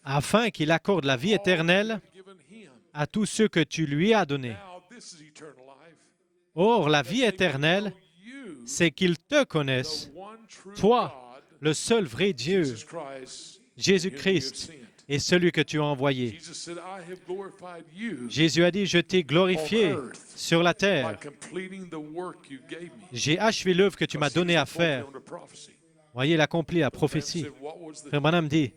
A: afin qu'il accorde la vie éternelle à tous ceux que tu lui as donnés. Or, la vie éternelle, c'est qu'ils te connaissent, toi, le seul vrai Dieu, Jésus-Christ, et celui que tu as envoyé. Jésus a dit, je t'ai glorifié sur la terre. J'ai achevé l'œuvre que tu m'as donnée à faire. Voyez, il accomplit la prophétie. Frère Branham dit,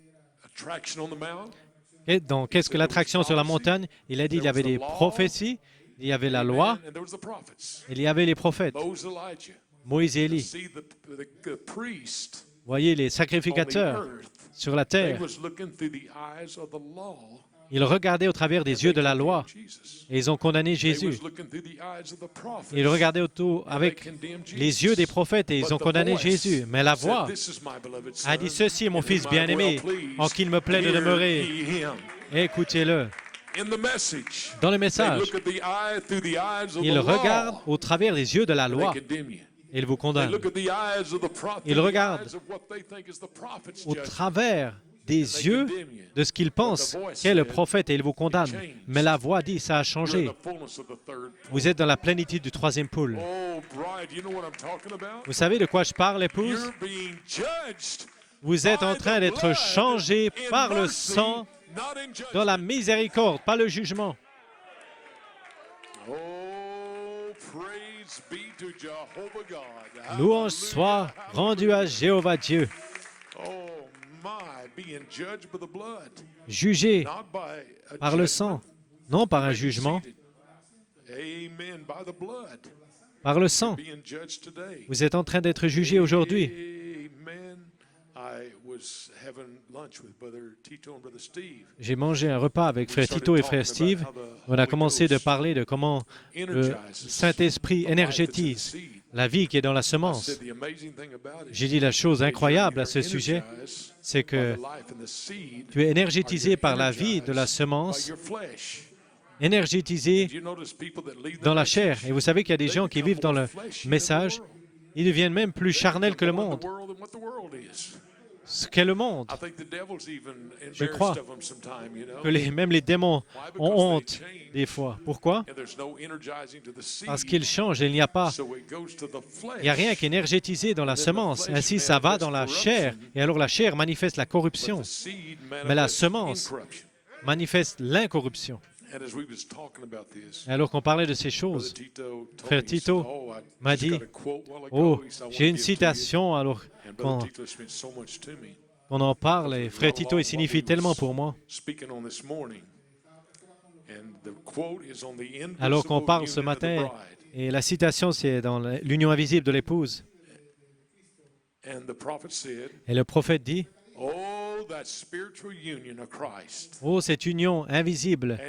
A: et donc, qu'est-ce que l'attraction sur la montagne? Il a dit, il y avait des prophéties, il y avait la loi, il y avait les prophètes, Moïse et Élie. Voyez, les sacrificateurs sur la terre, ils regardaient au travers des yeux de la loi et ils ont condamné Jésus. Ils regardaient autour avec les yeux des prophètes et ils ont condamné Jésus. Mais la voix a dit, « Ceci est mon Fils bien-aimé, en qui il me plaît de demeurer. Écoutez-le. » Dans le message, ils regardent au travers des yeux de la loi. Ils vous condamnent. Ils regardent au travers des yeux de ce qu'ils pensent qu'est le prophète et ils vous condamnent. Mais la voix dit, ça a changé. Vous êtes dans la plénitude du troisième poule. Vous savez de quoi je parle, épouse? Vous êtes en train d'être changé par le sang dans la miséricorde, pas le jugement. Louange soit rendue à Jéhovah Dieu. Jugé par le sang, non par un jugement, par le sang. Vous êtes en train d'être jugé aujourd'hui. J'ai mangé un repas avec Frère Tito et Frère Steve. On a commencé de parler de comment le Saint-Esprit énergétise la vie qui est dans la semence. J'ai dit la chose incroyable à ce sujet, c'est que tu es énergétisé par la vie de la semence, énergétisé dans la chair. Et vous savez qu'il y a des gens qui vivent dans le message, ils deviennent même plus charnels que le monde. Ce qu'est le monde. Je crois que même les démons ont honte des fois. Pourquoi? Parce qu'ils changent. Il n'y a rien qui est énergétisé dans la semence. Ainsi, ça va dans la chair. Et alors la chair manifeste la corruption. Mais la semence manifeste l'incorruption. Alors qu'on parlait de ces choses, Frère Tito m'a dit, « Oh, j'ai une citation alors qu'on en parle et Frère Tito, il signifie tellement pour moi. » Alors qu'on parle ce matin, et la citation, c'est dans l'union invisible de l'épouse. Et le prophète dit, « Oh, cette union invisible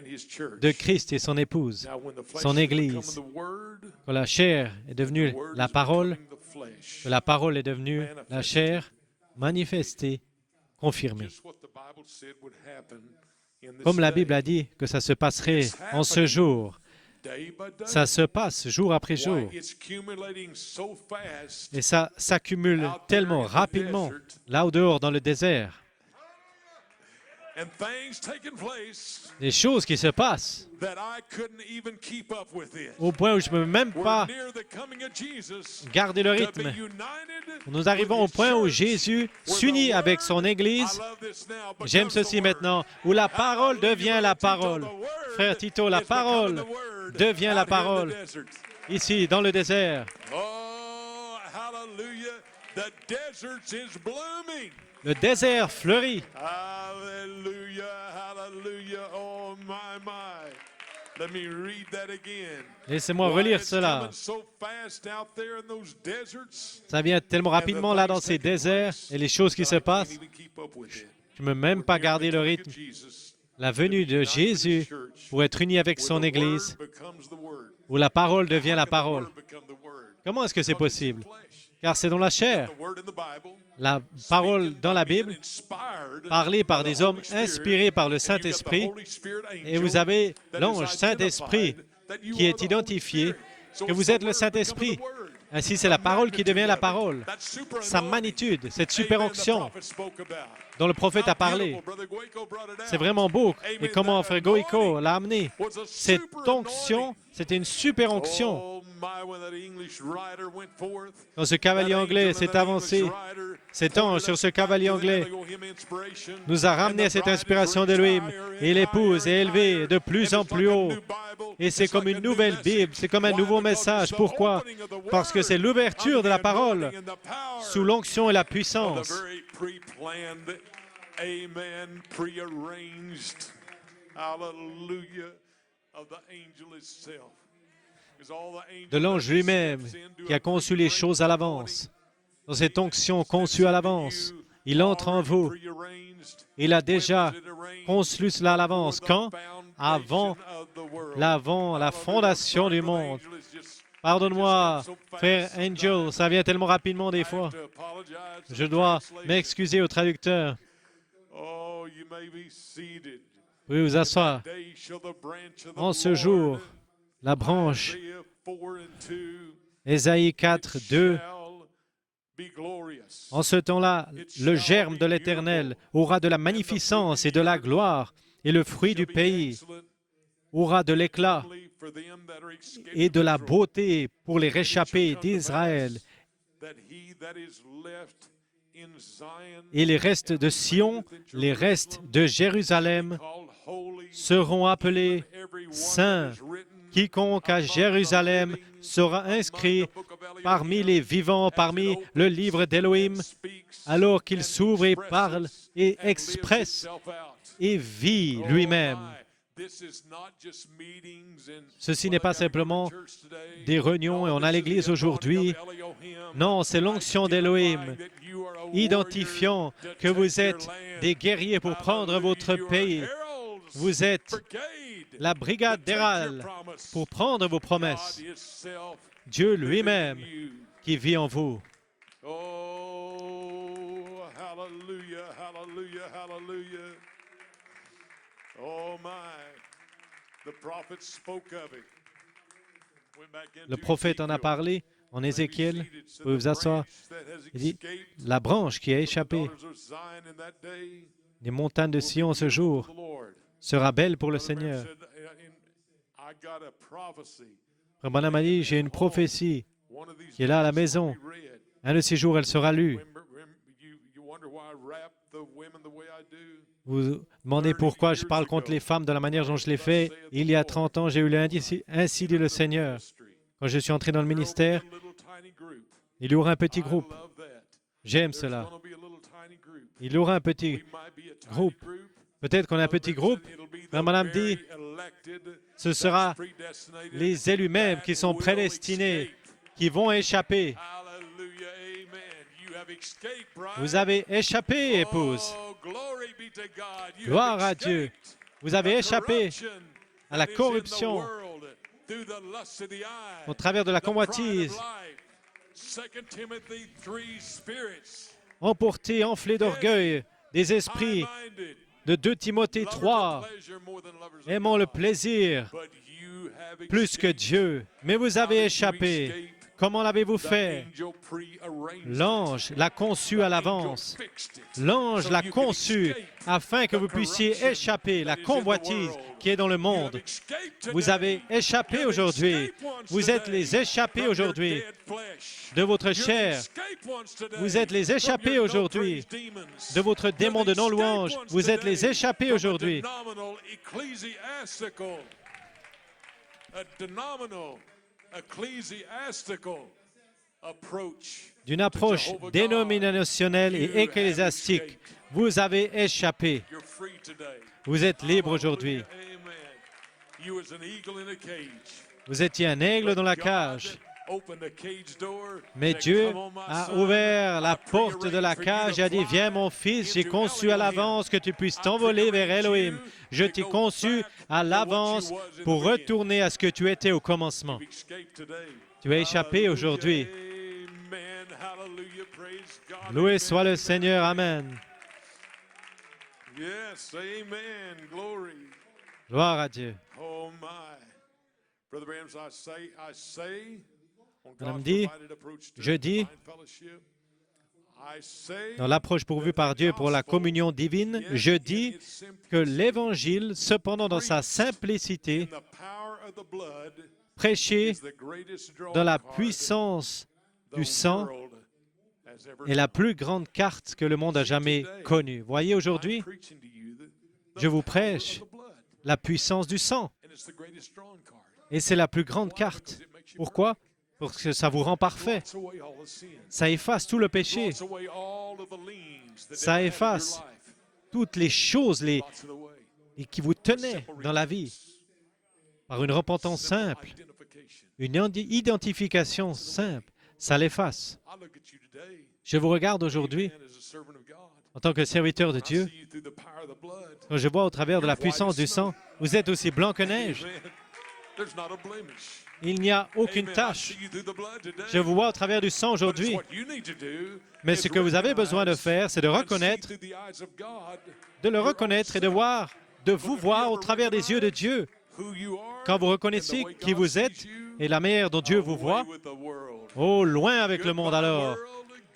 A: de Christ et son épouse, son Église, quand la chair est devenue la parole, que la parole est devenue la chair, manifestée, confirmée. » Comme la Bible a dit que ça se passerait en ce jour, ça se passe jour après jour. Et ça s'accumule tellement rapidement, là au dehors dans le désert. Des choses qui se passent au point où je ne peux même pas garder le rythme. Nous arrivons au point où Jésus s'unit avec son Église. J'aime ceci maintenant, où la parole devient la parole. Frère Tito, la parole devient la parole. Ici, dans le désert. Le désert fleurit.
B: Hallelujah, hallelujah, oh my, my. Let me read that again.
A: Laissez-moi relire cela. Ça vient tellement rapidement là dans ces déserts et les choses qui se passent. Je ne peux même pas garder le rythme. La venue de Jésus pour être uni avec son Église, où la parole devient la parole. Comment est-ce que c'est possible? Car c'est dans la chair. la parole dans la Bible, parlée par des hommes inspirés par le Saint-Esprit, et vous avez l'ange Saint-Esprit qui est identifié que vous êtes le Saint-Esprit. Ainsi, c'est la parole qui devient la parole. Sa magnitude, cette super onction dont le prophète a parlé. C'est vraiment beau. Et comment Frère Goïko l'a amené. Cette onction, c'était une super onction. Quand ce cavalier anglais s'est avancé, cet ange sur ce cavalier anglais nous a ramené à cette inspiration d'Élohim. Et l'épouse est élevée de plus en plus haut. Et c'est comme une nouvelle Bible, c'est comme un nouveau message. Pourquoi? Parce que c'est l'ouverture de la parole sous l'onction et la puissance.
B: Amen, prearranged, hallelujah, of the angel itself.
A: De l'ange lui-même qui a conçu les choses à l'avance. Dans cette onction conçue à l'avance, il entre en vous. Il a déjà conçu cela à l'avance. Quand? Avant la fondation du monde. Pardonne-moi, frère Angel, ça vient tellement rapidement des fois. Je dois m'excuser au traducteur. Vous pouvez vous asseoir. En ce jour, la branche, Ésaïe 4, 2, en ce temps-là, le germe de l'Éternel aura de la magnificence et de la gloire, et le fruit du pays aura de l'éclat et de la beauté pour les réchappés d'Israël. Et les restes de Sion, les restes de Jérusalem seront appelés saints. Quiconque à Jérusalem sera inscrit parmi les vivants, parmi le livre d'Élohim, alors qu'il s'ouvre et parle et expresse et vit lui-même. Ceci n'est pas simplement des réunions et on a l'Église aujourd'hui. Non, c'est l'onction d'Élohim, identifiant que vous êtes des guerriers pour prendre votre pays. Vous êtes la brigade d'Héral pour prendre vos promesses. Dieu lui-même qui vit en vous.
B: Oh, hallelujah, hallelujah, hallelujah. Oh my, the prophet spoke of it.
A: Le prophète en a parlé en Ézéchiel. Vous pouvez vous asseoir. Il dit, la branche qui a échappé des montagnes de Sion ce jour sera belle pour le Seigneur. Frère Branham a dit, j'ai une prophétie qui est là à la maison. Un de ces jours, elle sera lue. Vous vous demandez pourquoi je parle contre les femmes de la manière dont je l'ai fait. Il y a 30 ans, j'ai eu ainsi dit le Seigneur. Quand je suis entré dans le ministère, il y aura un petit groupe. J'aime cela. Il y aura un petit groupe. Peut-être qu'on a un petit groupe. Mais Madame dit, ce sera les élus mêmes qui sont prédestinés, qui vont échapper. Vous avez échappé, épouse. Gloire à Dieu. Vous avez échappé à la corruption au travers de la convoitise. Emporté, enflé d'orgueil, des esprits de 2 Timothée 3. Aimons le plaisir plus que Dieu. Mais vous avez échappé. Comment l'avez-vous fait? L'ange l'a conçu à l'avance. L'ange l'a conçu afin que vous puissiez échapper la convoitise qui est dans le monde. Vous avez échappé aujourd'hui. Vous êtes les échappés aujourd'hui de votre chair. Vous êtes les échappés aujourd'hui de votre démon de non-louange. Vous êtes les échappés aujourd'hui. D'une approche dénominationnelle et ecclésiastique. Vous avez échappé. Vous êtes libre aujourd'hui. Vous étiez un aigle dans la cage. Mais Dieu a ouvert la porte de la cage et a dit, « Viens mon fils, j'ai conçu à l'avance que tu puisses t'envoler vers Elohim. Je t'ai conçu à l'avance pour retourner à ce que tu étais au commencement. » Tu as échappé aujourd'hui.
B: hallelujah. Praise God.
A: Loué
B: Amen.
A: soit le Seigneur. Amen.
B: Yes, amen. Glory.
A: Gloire à Dieu.
B: Oh my. Brother Branham, I say, on
A: Madame
B: God's
A: dit,
B: provided approach to
A: je dis,
B: divine fellowship, I say
A: dans l'approche pourvue par Dieu pour la communion divine, je dis que l'Évangile, cependant dans sa simplicité,
B: in the power of the blood,
A: prêché
B: is the greatest drawing
A: dans la
B: card
A: puissance du
B: the
A: sang,
B: world has ever
A: est la plus grande carte que le monde a jamais connue. Voyez, aujourd'hui,
B: I'm preaching to you the
A: je vous
B: power of
A: prêche
B: the blood,
A: la puissance du sang.
B: and it's the greatest drawing card.
A: Et c'est la plus grande carte. Pourquoi? Parce que ça vous rend parfait.
B: Blots away all the sin.
A: Ça efface tout le péché.
B: Blots away all of the liens that
A: Ça
B: devil had in your
A: efface
B: life.
A: toutes les choses
B: Blots it away.
A: et qui vous tenaient dans la vie par une repentance simple,
B: Identification.
A: une identification simple. Ça l'efface.
B: I look at you today,
A: Je vous regarde aujourd'hui
B: man, as a servant of God.
A: en tant que serviteur de
B: I
A: Dieu.
B: see you through the power of the blood.
A: Quand je vois au travers de la puissance du sang, vous êtes aussi blanc que neige.
B: Amen. There's not a blemish.
A: Il n'y a aucune
B: Amen. I
A: tache.
B: see you through the blood today.
A: Je vous vois au travers du sang
B: But it's
A: aujourd'hui.
B: what you need to do
A: Mais
B: is
A: ce que vous avez besoin de
B: recognize
A: faire, c'est de
B: and see
A: reconnaître,
B: through the eyes of God
A: de le reconnaître et de voir, de vous voir au travers des yeux de Dieu.
B: who you are
A: Quand vous
B: and
A: reconnaissez
B: the way
A: qui
B: God
A: vous
B: sees
A: êtes
B: you,
A: et la manière dont Dieu vous
B: away
A: voit,
B: with the world.
A: oh, loin avec le monde
B: Goodbye,
A: alors.
B: world.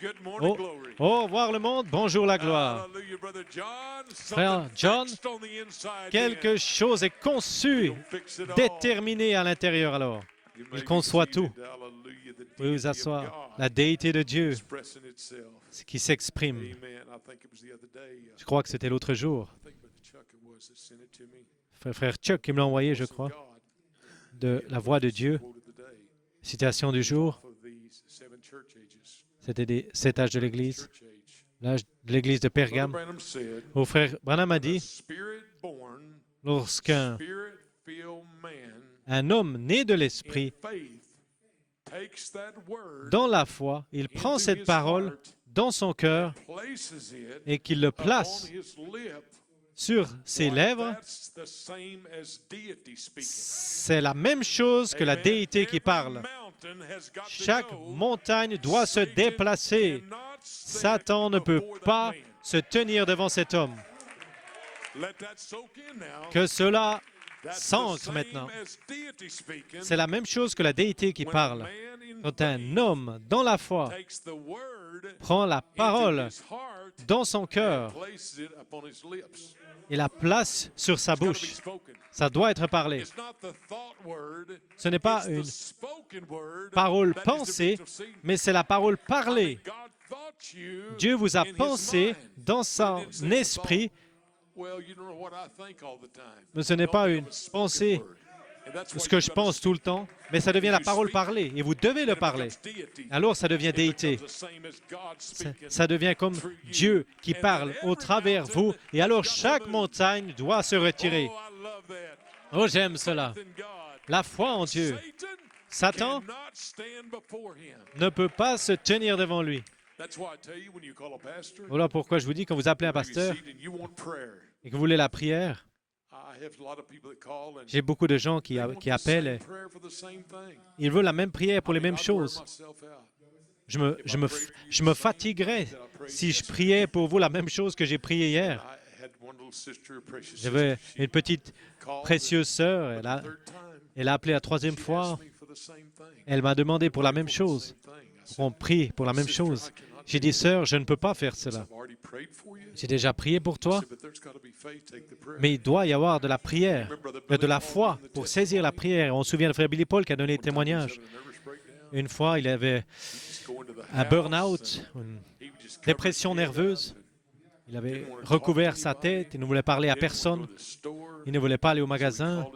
B: Good morning,
A: Oh,
B: glory.
A: au revoir le monde, bonjour la gloire.
B: Hallelujah, brother John.
A: Frère
B: Something
A: John,
B: fixed on the inside
A: quelque
B: in.
A: chose est conçu,
B: Don't fix it all.
A: déterminé à l'intérieur alors.
B: You may
A: Il
B: be
A: conçoit
B: seated.
A: tout.
B: Hallelujah, the
A: Vous
B: deity
A: vous
B: of
A: asseoir.
B: God
A: La déité de Dieu
B: expressing itself.
A: qui s'exprime.
B: Amen. I think it was the other day.
A: Je crois que c'était l'autre jour.
B: I think Brother Chuck it was that sent it to me.
A: Frère Chuck qui me l'a envoyé, je
B: Voice of
A: crois,
B: God.
A: de la voix de Dieu.
B: Quote of the day.
A: Citation du jour,
B: Off of these 7 church ages.
A: c'était des 7 âges de l'Église,
B: Church age.
A: l'âge de l'Église de
B: Brother
A: Pergame.
B: Branham said,
A: Au frère Branham a dit,
B: Spirit-born,
A: lorsqu'un
B: Spirit-filled man
A: un homme né de
B: in
A: l'Esprit,
B: faith takes that word,
A: dans la foi, il prend cette parole dans son cœur
B: places it
A: et qu'il le
B: upon
A: place
B: his lip,
A: sur ses
B: like
A: lèvres.
B: that's the same as deity speaking.
A: C'est la même chose que la
B: Amen.
A: déité qui
B: Every
A: parle.
B: mountain has got to
A: Chaque
B: know
A: montagne doit se
B: Satan
A: déplacer.
B: cannot stand
A: Satan ne peut
B: before that
A: pas
B: man.
A: se tenir devant cet homme.
B: Let that soak in now.
A: Que cela
B: That's the
A: s'ancre
B: same
A: maintenant.
B: as deity speaking.
A: C'est la même chose que la déité qui
B: When a
A: parle.
B: man in
A: Quand un
B: faith
A: homme, dans la foi,
B: takes the word
A: prend la
B: into
A: parole
B: his heart
A: dans son
B: and
A: cœur
B: places it upon his lips.
A: et la place sur sa
B: It's gotta be
A: bouche,
B: spoken.
A: ça doit être parlé.
B: It's not the thought word,
A: Ce n'est pas
B: it's the
A: une
B: spoken word
A: parole
B: that is the
A: pensée,
B: fruit of seed.
A: mais c'est la parole parlée.
B: God thought you
A: Dieu vous a
B: in his
A: pensé
B: mind.
A: dans
B: But
A: son
B: it didn't say the
A: esprit,
B: thought. Well, you don't know what I think all the time.
A: mais ce n'est
B: No,
A: pas
B: that
A: une
B: was spoken
A: pensée,
B: word. And that's
A: ce
B: why
A: que
B: you
A: je
B: gotta
A: pense
B: speak.
A: tout le temps, mais ça devient la parole parlée et vous devez le
B: It
A: parler.
B: becomes deity.
A: Alors ça devient
B: It
A: déité.
B: becomes the same as God
A: Ça,
B: speaking.
A: ça devient comme Dieu qui parle au travers vous et alors chaque montagne doit se retirer.
B: Oh, I love that.
A: Oh, j'aime cela.
B: Faith in God.
A: La foi en Dieu.
B: Satan
A: Satan
B: cannot stand before him.
A: ne peut pas se tenir devant lui.
B: That's why I tell you, when you call a pastor,
A: Voilà pourquoi je vous dis, quand vous appelez un
B: maybe
A: pasteur
B: seat and you want prayer.
A: et que vous voulez la prière,
B: I have a lot of people that call and
A: j'ai beaucoup de gens qui
B: they want
A: qui
B: the
A: appellent.
B: same
A: et
B: prayer for the same thing.
A: Ils veulent la même prière pour les mêmes
B: I'd wear
A: choses.
B: myself out.
A: Je me fatiguerais si je priais pour vous la même chose que j'ai prié hier.
B: I had one little sister, a precious
A: J'avais
B: sister.
A: une petite
B: Called
A: précieuse sœur.
B: for the third time.
A: Elle a appelé la troisième
B: She
A: fois.
B: asked me for the same thing.
A: Elle m'a demandé pour la même chose.
B: Same thing. I said,
A: On prie pour la même
B: "Sister,
A: chose.
B: I cannot
A: J'ai
B: do
A: dit,
B: that."
A: sœur, je ne peux pas faire cela.
B: I've already prayed for you.
A: J'ai déjà prié pour
B: I
A: toi,
B: said, "But there's gotta be faith. Take the prayer."
A: mais il doit y avoir de la prière, de la foi pour saisir la prière. On se souvient de frère Billy Paul qui a donné le témoignage. Une fois, il avait un burn-out, une dépression nerveuse. Il avait recouvert sa tête, il ne voulait parler à personne, il ne voulait pas aller au magasin.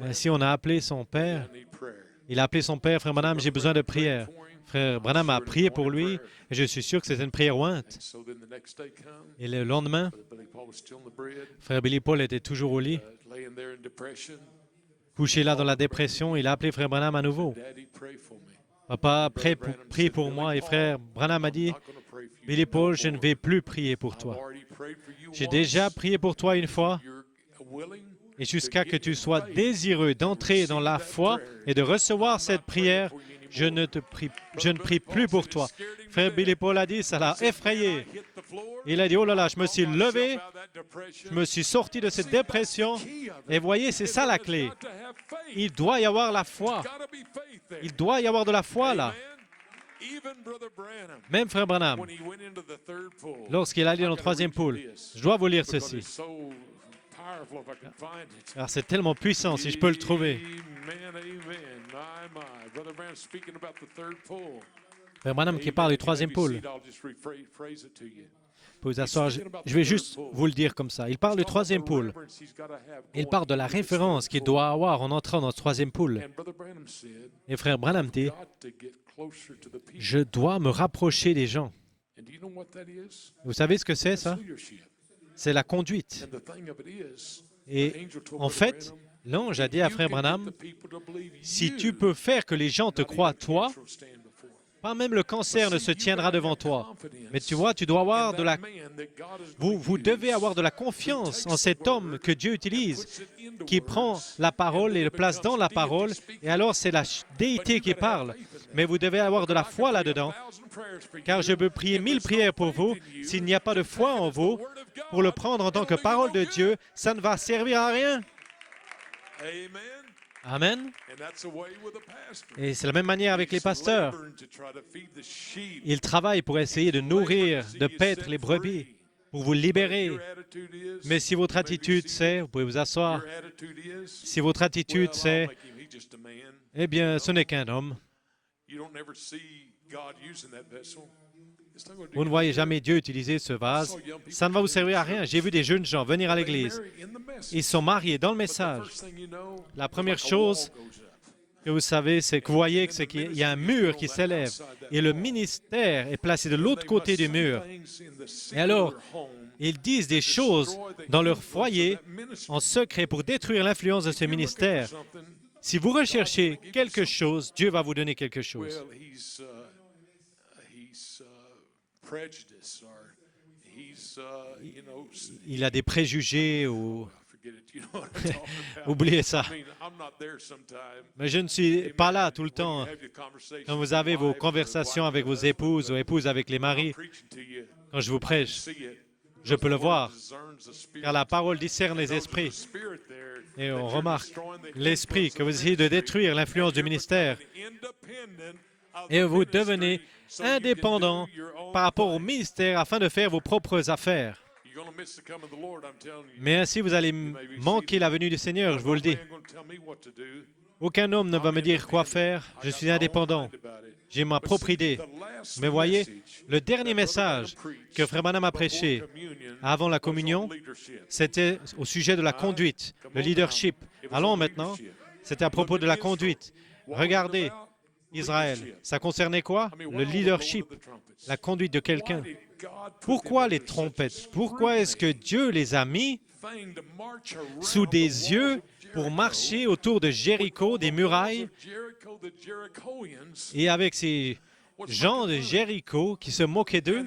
A: Ainsi, on a appelé son père. Il a appelé son père, frère Branham, j'ai besoin de prière. Frère Branham a prié pour lui, et je suis sûr que c'était une prière ointe. Et le lendemain, frère Billy Paul était toujours au lit, couché là dans la dépression. Il a appelé frère Branham à nouveau. Papa, prie pour moi. Et frère Branham a dit, Billy Paul, je ne vais plus prier pour toi. J'ai déjà prié pour toi une fois, et jusqu'à que tu sois désireux d'entrer dans la foi et de recevoir cette prière, je ne prie plus pour toi. Frère Billy Paul a dit, ça l'a effrayé. Il a dit, oh là là, je me suis levé, je me suis sorti de cette dépression. Et voyez, c'est ça la clé. Il doit y avoir la foi. Il doit y avoir de la foi là. Même Frère Branham, lorsqu'il allait dans le troisième pôle, je dois vous lire ceci. Alors c'est tellement puissant si je peux le trouver. Frère Branham qui parle du troisième pôle. Vous vous asseoir, je vais juste vous le dire comme ça. Il parle du troisième pôle. Il parle de la référence qu'il doit avoir en entrant dans le troisième pôle. Et Frère Branham dit, je dois me rapprocher des gens. Vous savez ce que c'est ça? C'est la conduite. Et en fait, l'ange a dit à Frère Branham, si tu peux faire que les gens te croient toi, pas même le cancer ne se tiendra devant toi. Mais tu vois, tu dois avoir de la... Vous devez avoir de la confiance en cet homme que Dieu utilise, qui prend la parole et le place dans la parole, et alors c'est la déité qui parle. Mais vous devez avoir de la foi là-dedans, car je peux prier 1000 prières pour vous. S'il n'y a pas de foi en vous, pour le prendre en tant que parole de Dieu, ça ne va servir à rien. Amen. Et c'est la même manière avec les pasteurs. Ils travaillent pour essayer de nourrir, de paître les brebis, pour vous libérer. Mais si votre attitude c'est, vous pouvez vous asseoir, si votre attitude c'est, eh bien, ce n'est qu'un homme. Vous ne voyez jamais Dieu utiliser ce vase. Ça ne va vous servir à rien. J'ai vu des jeunes gens venir à l'église. Ils sont mariés dans le message. La première chose que vous savez, c'est que vous voyez qu'il y a un mur qui s'élève et le ministère est placé de l'autre côté du mur. Et alors, ils disent des choses dans leur foyer en secret pour détruire l'influence de ce ministère. Si vous recherchez quelque chose, Dieu va vous donner quelque chose. Il a des préjugés ou... Oubliez ça. Mais je ne suis pas là tout le temps. Quand vous avez vos conversations avec vos épouses ou épouses avec les maris, quand je vous prêche, je peux le voir, car la parole discerne les esprits. Et on remarque l'esprit que vous essayez de détruire l'influence du ministère. Et vous devenez indépendant par rapport au ministère afin de faire vos propres affaires. Mais ainsi, vous allez manquer la venue du Seigneur, je vous le dis. Aucun homme ne va me dire quoi faire. Je suis indépendant. J'ai ma propre idée. Mais voyez, le dernier message que Frère Branham a prêché avant la communion, c'était au sujet de la conduite, le leadership. Allons maintenant, c'était à propos de la conduite. Regardez, Israël, ça concernait quoi? Le leadership, la conduite de quelqu'un. Pourquoi les trompettes? Pourquoi est-ce que Dieu les a mis sous des yeux pour marcher autour de Jéricho, des murailles, et avec ces gens de Jéricho qui se moquaient d'eux?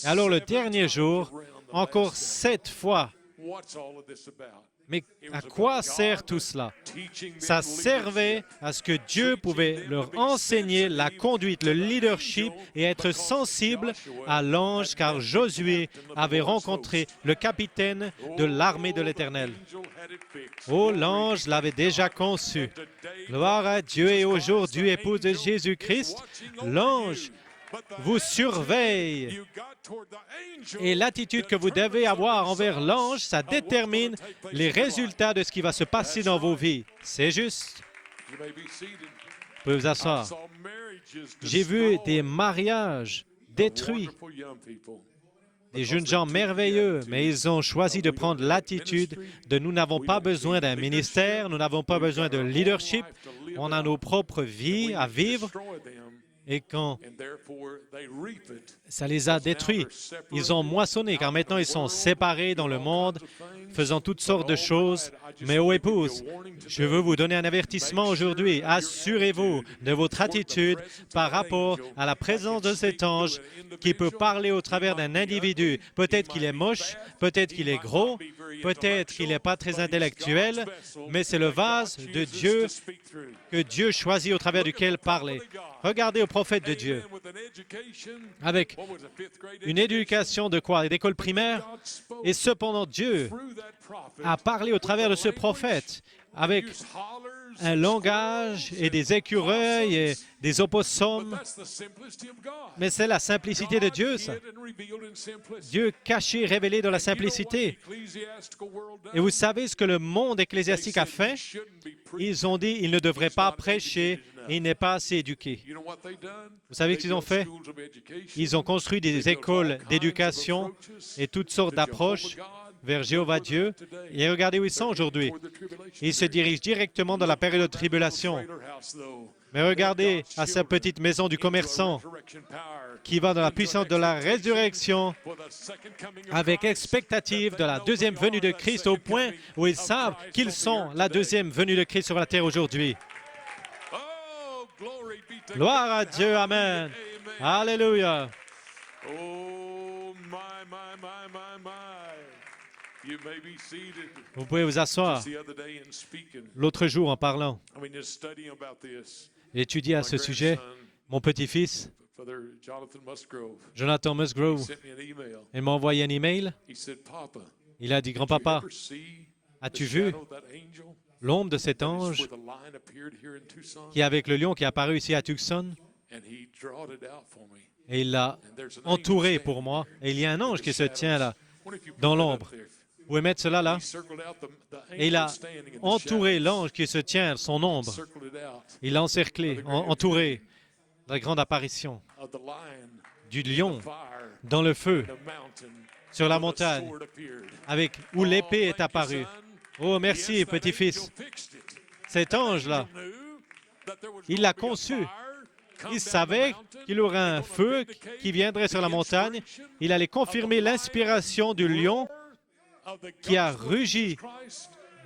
A: Alors le dernier jour, encore 7 fois. Mais à quoi sert tout cela? Ça servait à ce que Dieu pouvait leur enseigner la conduite, le leadership et être sensible à l'ange, car Josué avait rencontré le capitaine de l'armée de l'Éternel. Oh, l'ange l'avait déjà conçu. Gloire à Dieu, et aujourd'hui, épouse de Jésus-Christ, l'ange vous surveille. Et l'attitude que vous devez avoir envers l'ange, ça détermine les résultats de ce qui va se passer dans vos vies. C'est juste. Vous pouvez vous asseoir. J'ai vu des mariages détruits, des jeunes gens merveilleux, mais ils ont choisi de prendre l'attitude de nous n'avons pas besoin d'un ministère, nous n'avons pas besoin de leadership, on a nos propres vies à vivre. Et quand ça les a détruits, ils ont moissonné, car maintenant ils sont séparés dans le monde, faisant toutes sortes de choses. Mais ô épouse, je veux vous donner un avertissement aujourd'hui. Assurez-vous de votre attitude par rapport à la présence de cet ange qui peut parler au travers d'un individu. Peut-être qu'il est moche, peut-être qu'il est gros, Peut-être qu'il n'est pas très intellectuel, mais c'est le vase de Dieu que Dieu choisit au travers duquel parler. Regardez au prophète de Dieu. Avec une éducation de quoi? D'école primaire. Et cependant, Dieu a parlé au travers de ce prophète avec un langage et des écureuils et des opossums. Mais c'est la simplicité de Dieu, ça. Dieu caché, révélé dans la simplicité. Et vous savez ce que le monde ecclésiastique a fait? Ils ont dit, il ne devrait pas prêcher, il n'est pas assez éduqué. Vous savez ce qu'ils ont fait? Ils ont construit des écoles d'éducation et toutes sortes d'approches vers Jéhovah Dieu. Et regardez où ils sont aujourd'hui. Ils se dirigent directement dans la période de tribulation. Mais regardez à sa petite maison du commerçant qui va dans la puissance de la résurrection avec expectative de la deuxième venue de Christ au point où ils savent qu'ils sont la deuxième venue de Christ sur la terre aujourd'hui. Gloire à Dieu, Amen. Alléluia. Vous pouvez vous asseoir. L'autre jour, en parlant, j'ai étudié à ce sujet, mon petit-fils, Jonathan Musgrove, il m'a envoyé un email. Il a dit, « Grand-papa, as-tu vu l'ombre de cet ange qui est avec le lion qui est apparu ici à Tucson? » Et il l'a entouré pour moi. Et il y a un ange qui se tient là, dans l'ombre. Vous pouvez mettre cela là? Et il a entouré l'ange qui se tient, son ombre. Il l'a encerclé, entouré de la grande apparition du lion dans le feu, sur la montagne, avec où l'épée est apparue. Oh, merci, petit-fils. Cet ange-là, il l'a conçu. Il savait qu'il y aurait un feu qui viendrait sur la montagne. Il allait confirmer l'inspiration du lion qui a rugi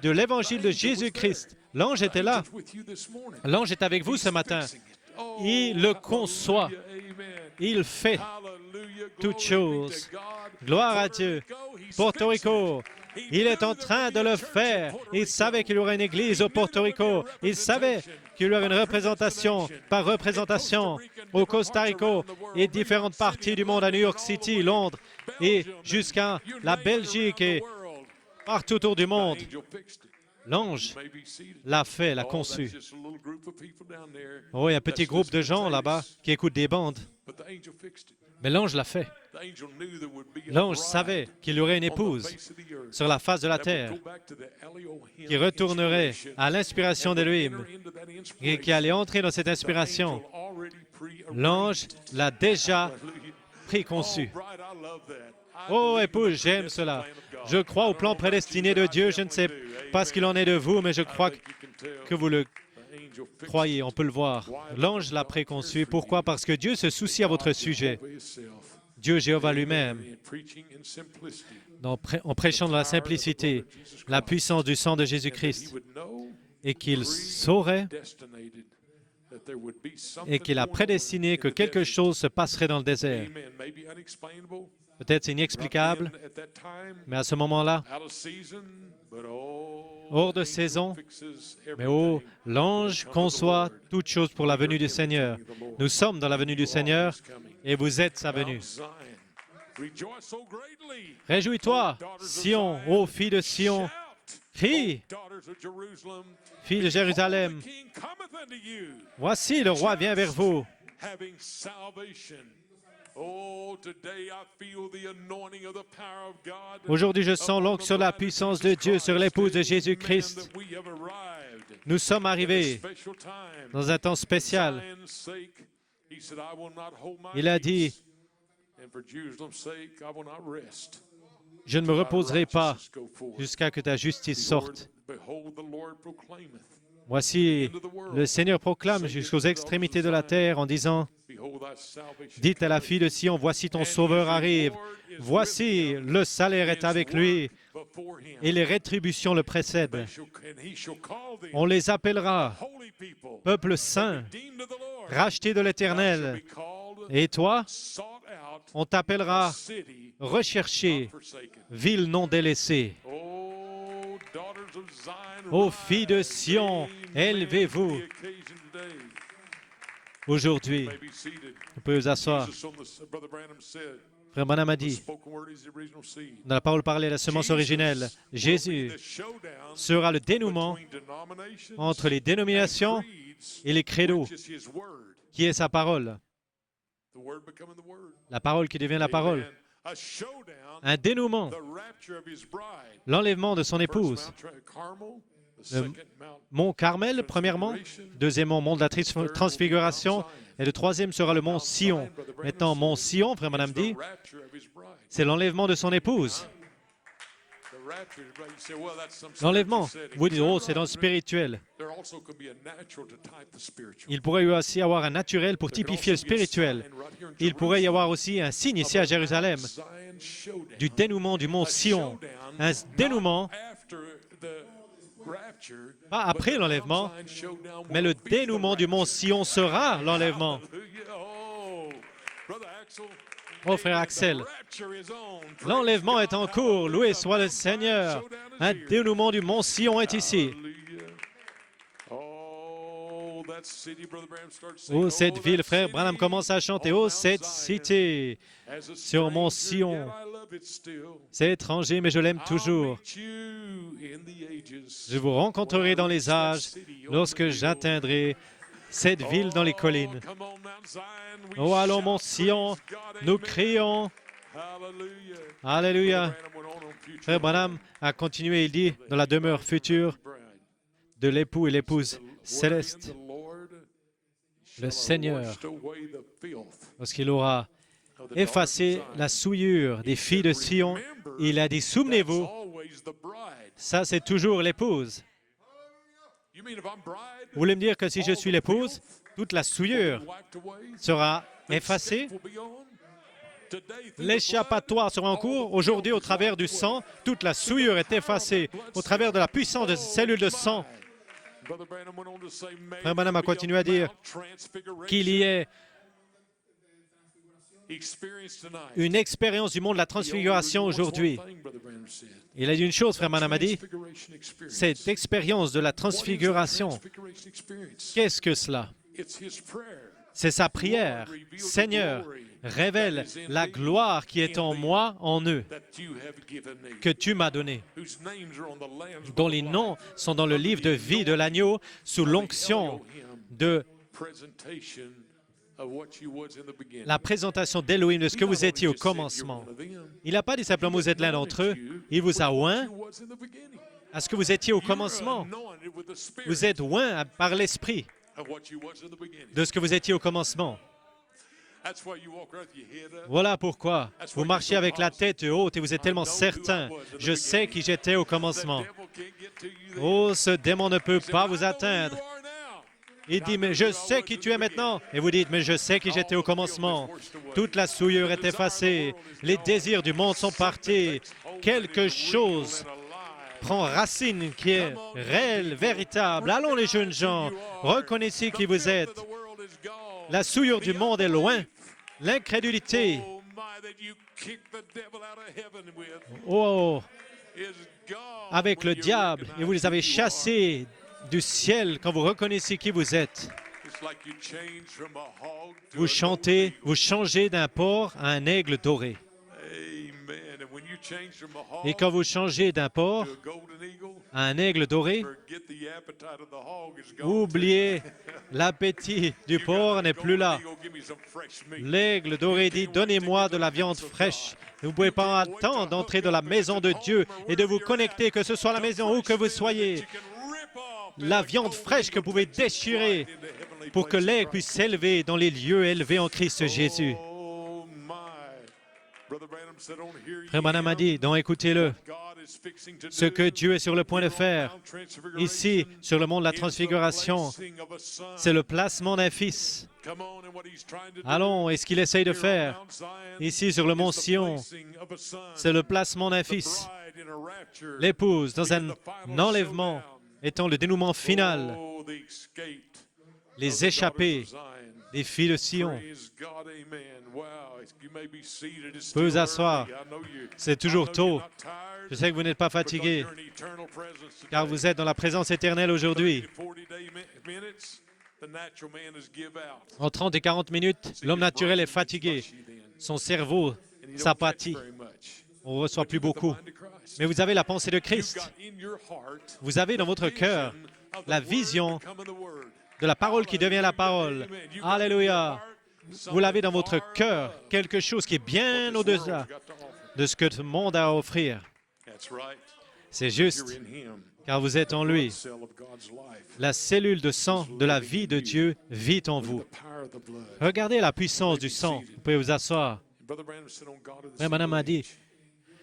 A: de l'évangile de Jésus-Christ. L'ange était là. L'ange est avec vous ce matin. Il le conçoit. Il fait toutes choses. Gloire à Dieu. Porto Rico, il est en train de le faire. Il savait qu'il y aurait une église au Porto Rico. Il savait qu'il y aurait une représentation par représentation au Costa Rica et différentes parties du monde, à New York City, Londres et jusqu'à la Belgique et partout autour du monde. L'ange l'a fait, l'a conçu. Oh, il y a un petit groupe de gens là-bas qui écoutent des bandes. Mais l'ange l'a fait. L'ange savait qu'il y aurait une épouse sur la face de la terre qui retournerait à l'inspiration d'Élohim et qui allait entrer dans cette inspiration. L'ange l'a déjà préconçu. Oh, épouse, j'aime cela. Je crois au plan prédestiné de Dieu. Je ne sais pas ce qu'il en est de vous, mais je crois que vous le croyez. On peut le voir. L'ange l'a préconçu. Pourquoi? Parce que Dieu se soucie à votre sujet. Dieu Jéhovah lui-même, en prêchant dans la simplicité, la puissance du sang de Jésus-Christ, et qu'il saurait et qu'il a prédestiné que quelque chose se passerait dans le désert. Peut-être c'est inexplicable, mais à ce moment-là, hors de saison, mais oh, l'ange conçoit toutes choses pour la venue du Seigneur. Nous sommes dans la venue du Seigneur et vous êtes sa venue. Réjouis-toi, Sion, ô fille de Sion, crie, fille de Jérusalem, voici le roi vient vers vous. Aujourd'hui, je sens l'onction de la puissance de Dieu sur l'épouse de Jésus-Christ. Nous sommes arrivés dans un temps spécial. Il a dit, « Je ne me reposerai pas jusqu'à que ta justice sorte. » Voici, le Seigneur proclame jusqu'aux extrémités de la terre en disant, « Dites à la fille de Sion, voici ton Sauveur arrive. Voici, le salaire est avec lui et les rétributions le précèdent. On les appellera peuple saint, racheté de l'Éternel. Et toi, on t'appellera recherché, ville non délaissée. » Ô filles de Sion, élevez-vous. Aujourd'hui, vous pouvez vous asseoir. Frère Branham a dit, dans la parole parlée, la semence originelle, Jésus sera le dénouement entre les dénominations et les credos, qui est sa parole. La parole qui devient la parole. Un dénouement, l'enlèvement de son épouse. Le mont Carmel, premièrement. Deuxièmement, mont de la transfiguration. Et le troisième sera le mont Sion. Maintenant, mont Sion, frère madame dit, c'est l'enlèvement de son épouse. L'enlèvement, vous dites, oh, c'est dans le spirituel. Il pourrait y aussi avoir un naturel pour typifier le spirituel. Il pourrait y avoir aussi un signe ici à Jérusalem du dénouement du mont Sion. Un dénouement, pas après l'enlèvement, mais le dénouement du mont Sion sera l'enlèvement. Oh, frère Axel, l'enlèvement est en cours. Loué soit le Seigneur. Un dénouement du mont Sion est ici. Oh, cette ville, frère Branham commence à chanter. Oh, cette cité sur mont Sion. C'est étranger, mais je l'aime toujours. Je vous rencontrerai dans les âges lorsque j'atteindrai cette ville dans les collines. Oh, allons, mont Sion, nous crions. Alléluia. Frère Branham a continué, il dit, dans la demeure future de l'époux et l'épouse céleste, le Seigneur, lorsqu'il aura effacé la souillure des filles de Sion, il a dit, souvenez-vous, ça c'est toujours l'épouse. Vous voulez me dire que si je suis l'épouse, toute la souillure sera effacée? L'échappatoire sera en cours. Aujourd'hui, au travers du sang, toute la souillure est effacée. Au travers de la puissance de ces cellules de sang. Frère Branham a continué à dire qu'il y ait une expérience du monde de la transfiguration aujourd'hui. Il a dit une chose, frère Branham a dit, cette expérience de la transfiguration, qu'est-ce que cela? C'est sa prière. Seigneur, révèle la gloire qui est en moi, en eux, que tu m'as donnée, dont les noms sont dans le livre de vie de l'agneau sous l'onction de la présentation d'Élohim, de ce que vous étiez au commencement. Il n'a pas dit simplement vous êtes l'un d'entre eux, il vous a oint à ce que vous étiez au commencement. Vous êtes oint par l'Esprit de ce que vous étiez au commencement. Voilà pourquoi vous marchez avec la tête haute et vous êtes tellement certain. Je sais qui j'étais au commencement. Oh, ce démon ne peut pas vous atteindre. Il dit, mais je sais qui tu es maintenant. Et vous dites, mais je sais qui j'étais au commencement. Toute la souillure est effacée. Les désirs du monde sont partis. Quelque chose prend racine qui est réel, véritable. Allons les jeunes gens, reconnaissez qui vous êtes. La souillure du monde est loin. L'incrédulité, oh, avec le diable, et vous les avez chassés du ciel quand vous reconnaissez qui vous êtes. Vous chantez, vous changez d'un porc à un aigle doré. Et quand vous changez d'un porc à un aigle doré, oubliez, l'appétit du porc n'est plus là. L'aigle doré dit, donnez-moi de la viande fraîche. Vous ne pouvez pas attendre d'entrer dans la maison de Dieu et de vous connecter, que ce soit la maison où que vous soyez. La viande fraîche que vous pouvez déchirer pour que l'aigle puisse s'élever dans les lieux élevés en Christ Jésus. Frère Branham a dit, donc écoutez-le, ce que Dieu est sur le point de faire ici, sur le mont de la transfiguration, c'est le placement d'un fils. Allons, et ce qu'il essaye de faire ici sur le mont Sion, c'est le placement d'un fils. L'épouse, dans un enlèvement, étant le dénouement final. Les échappés des filles de Sion.
B: Praise God, amen. Wow, you may be seated. It's
A: Pouvez vous
B: still
A: asseoir.
B: early. I know
A: C'est
B: I
A: toujours
B: know
A: tôt.
B: you're not tired,
A: Je sais que vous n'êtes pas
B: because
A: fatigué,
B: you're in eternal presence
A: car
B: today.
A: vous êtes dans la présence éternelle aujourd'hui.
B: 30 to 40 minutes, the natural man is give out.
A: En 30 et 40 minutes, l'homme naturel est fatigué. Son cerveau
B: And you don't catch
A: s'apathie.
B: very much.
A: On ne reçoit
B: But
A: plus
B: you got the
A: beaucoup.
B: mind of Christ.
A: Mais vous avez la pensée de
B: You've
A: Christ.
B: got in your heart
A: Vous avez dans votre cœur
B: vision of the
A: la
B: word
A: vision
B: becoming the word.
A: de la parole qui devient la parole.
B: Amen. You've got in your
A: Alléluia.
B: heart
A: Vous l'avez dans
B: something
A: votre
B: far
A: cœur,
B: above
A: quelque chose qui est
B: what
A: bien
B: this
A: au-delà
B: world's got to offer.
A: de ce que le monde a à offrir.
B: That's right.
A: C'est
B: You're
A: juste,
B: in him.
A: car vous êtes en lui.
B: Blood cell of God's life.
A: La cellule de sang de la vie de Dieu vit en vous.
B: The power of the blood.
A: Regardez la puissance du sang. Vous pouvez vous asseoir.
B: Brother Branham said on God of the
A: Frère Branham a dit,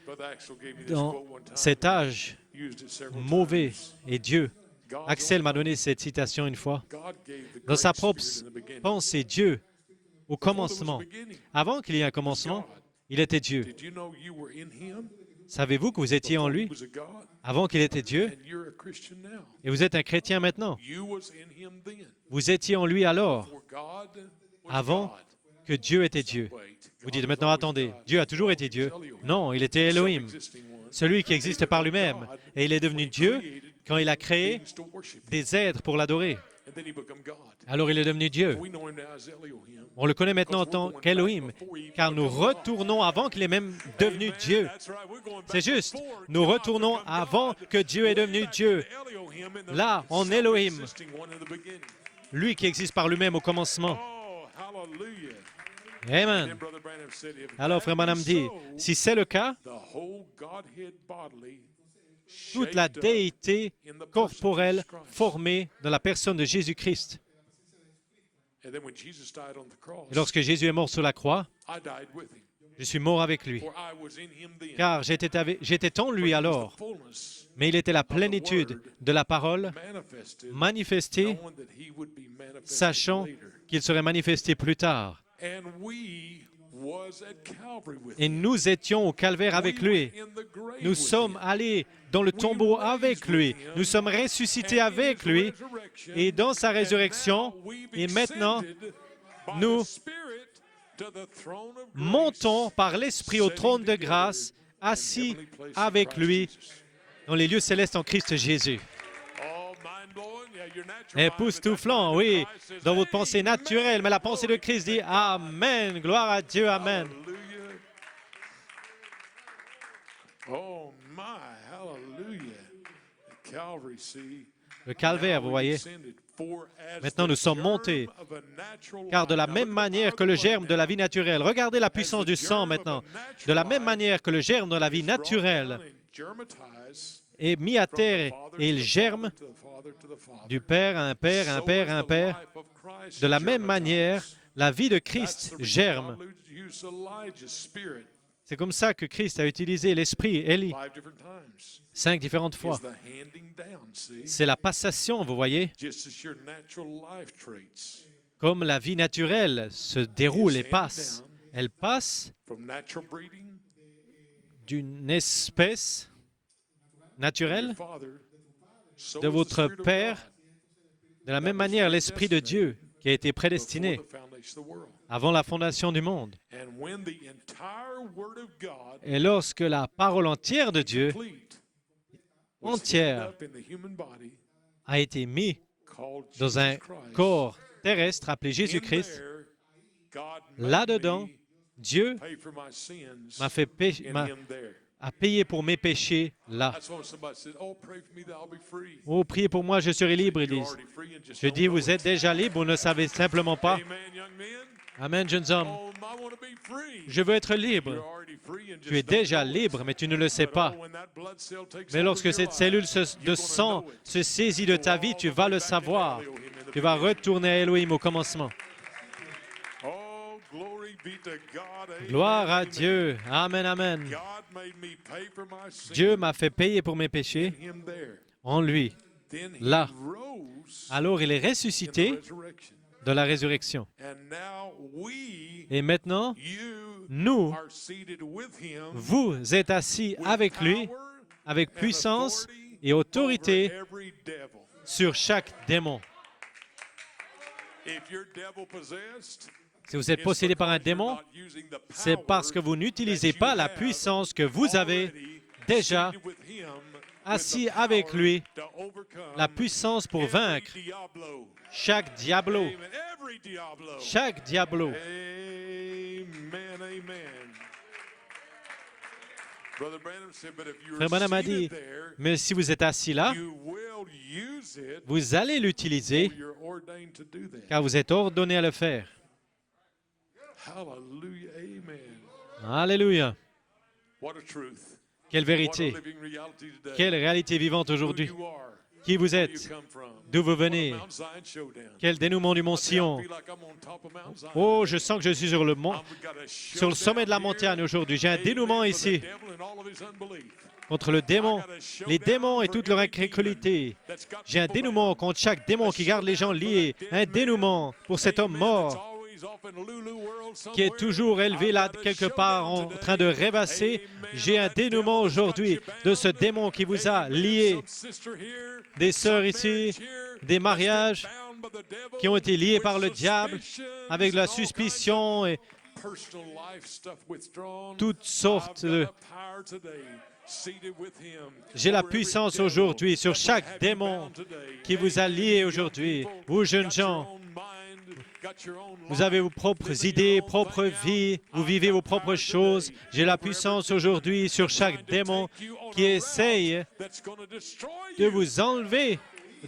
B: Brother Axel gave me this
A: dans
B: quote one time.
A: cet âge
B: Used it several
A: mauvais
B: times.
A: et Dieu,
B: God
A: Axel m'a donné cette citation une fois,
B: God gave the
A: dans sa
B: Great
A: propre
B: Spirit in the beginning.
A: pensée, Dieu, au
B: Before there was a
A: commencement,
B: beginning,
A: avant qu'il y ait un commencement, il était Dieu.
B: did you know you were in him
A: Savez-vous que vous étiez en
B: before he
A: lui
B: was a God?
A: avant qu'il était Dieu
B: And you're a Christian now.
A: et vous êtes un chrétien maintenant?
B: You was in him then.
A: Vous étiez en lui alors,
B: Before God was
A: avant
B: God.
A: que Dieu était Dieu.
B: Wait,
A: Vous
B: God
A: dites
B: was
A: maintenant,
B: always
A: attendez,
B: God.
A: Dieu a toujours été Dieu. Non, il était Elohim,
B: Self-existing one.
A: celui qui existe par lui-même. Et il est devenu Dieu quand il a créé
B: Beings to worship him.
A: des êtres pour l'adorer.
B: And then he become God.
A: Alors il est devenu Dieu.
B: We know him now as Elohim.
A: On le connaît maintenant en tant qu'Elohim, car nous retournons avant qu'il est même devenu
B: Amen.
A: Dieu.
B: That's right. We're going back
A: C'est juste,
B: before
A: nous
B: God
A: retournons
B: become
A: avant
B: God.
A: que Dieu est devenu
B: Way back
A: Dieu.
B: to Elohim in the
A: Là, en Elohim.
B: self-existing one in the beginning.
A: Lui qui existe par lui-même au commencement.
B: Oh, hallelujah.
A: Amen.
B: Then Brother Branham said, if
A: Alors,
B: that
A: Frère
B: be
A: Branham dit,
B: so,
A: si c'est le cas,
B: the whole Godhead bodily
A: toute la
B: shaped up
A: déité
B: in the person of
A: corporelle
B: Jesus Christ.
A: formée dans la personne de Jésus-Christ.
B: And then when Jesus died on the cross,
A: Et lorsque Jésus est mort sur la croix,
B: I died with him.
A: je suis mort avec lui,
B: For I was in him then.
A: car j'étais en lui
B: He was
A: alors,
B: the fullness
A: mais il était la plénitude de la parole
B: manifested,
A: manifestée,
B: knowing that he would be manifested
A: sachant
B: later.
A: qu'il serait manifesté plus tard.
B: And we was at Calvary with
A: Et
B: him.
A: nous étions au calvaire avec lui.
B: We were in the grave
A: Nous
B: with
A: sommes
B: him.
A: allés dans le tombeau avec lui. Nous sommes ressuscités
B: And in
A: avec
B: his
A: lui.
B: resurrection,
A: Et dans sa
B: and
A: résurrection,
B: now we've
A: et maintenant,
B: ascended by
A: nous
B: the Spirit to the throne of grace,
A: montons par l'Esprit au trône de grâce, assis
B: heavenly places in
A: avec
B: Christ
A: lui
B: Jesus.
A: dans les lieux célestes en Christ Jésus.
B: Oh, mind-blowing. Yeah, your natural mind,
A: Époustouflant,
B: but that
A: oui,
B: mind of Christ says,
A: dans votre
B: hey,
A: pensée naturelle, mais la pensée de Christ dit Amen, gloire à Dieu, Amen.
B: Hallelujah. Oh my, hallelujah. The Calvary, see.
A: Le calvaire, vous voyez. Maintenant, nous sommes montés, car de la même manière que le germe de la vie naturelle, regardez la puissance du sang maintenant, de la même manière que le germe de la vie naturelle est mis à terre et il germe du Père à un Père, un Père, un Père, de la même manière, la vie de Christ germe. C'est comme ça que Christ a utilisé l'Esprit, Élie, 5 différentes fois. C'est la passation, vous voyez, comme la vie naturelle se déroule et passe. Elle passe d'une espèce naturelle de votre Père, de la même manière l'Esprit de Dieu qui a été prédestiné avant la fondation du monde. Et lorsque la parole entière de Dieu, entière, a été mise dans un corps terrestre appelé Jésus-Christ, là-dedans, Dieu m'a fait a payé pour mes péchés là. Oh, priez pour moi, je serai libre, ils disent. Je dis, vous êtes déjà libre, vous ne le savez simplement pas. Amen, jeunes hommes. Je veux être libre. Tu es déjà libre, mais tu ne le sais pas. Mais lorsque cette cellule de sang se saisit de ta vie, tu vas le savoir. Tu vas retourner à Elohim au commencement. Gloire à Dieu. Amen, amen. Dieu m'a fait payer pour mes péchés en lui. Là. Alors il est ressuscité de la résurrection. Et maintenant, nous, vous êtes assis avec lui, avec puissance et autorité sur chaque démon. Si vous êtes possédé par un démon, c'est parce que vous n'utilisez pas la puissance que vous avez déjà assis avec lui, la puissance pour vaincre chaque diablo. Chaque diablo. Frère Branham a dit, mais si vous êtes assis là, vous allez l'utiliser car vous êtes ordonné à le faire. Alléluia. Quelle vérité. Quelle réalité vivante aujourd'hui. Qui vous êtes? D'où vous venez? Quel dénouement du mont Sion. Oh, je sens que je suis sur le sommet de la montagne aujourd'hui. J'ai un dénouement ici contre le démon, les démons et toute leur incrédulité. J'ai un dénouement contre chaque démon qui garde les gens liés. Un dénouement pour cet homme mort qui est toujours élevé là quelque part en train de rêvasser. J'ai un dénouement aujourd'hui de ce démon qui vous a liés. Des sœurs ici, des mariages qui ont été liés par le diable avec la suspicion et toutes sortes de... J'ai la puissance aujourd'hui sur chaque démon qui vous a liés aujourd'hui. Vous jeunes gens, vous avez vos propres idées, propres vies, vous vivez vos propres choses. J'ai la puissance aujourd'hui sur chaque démon qui essaye de vous enlever,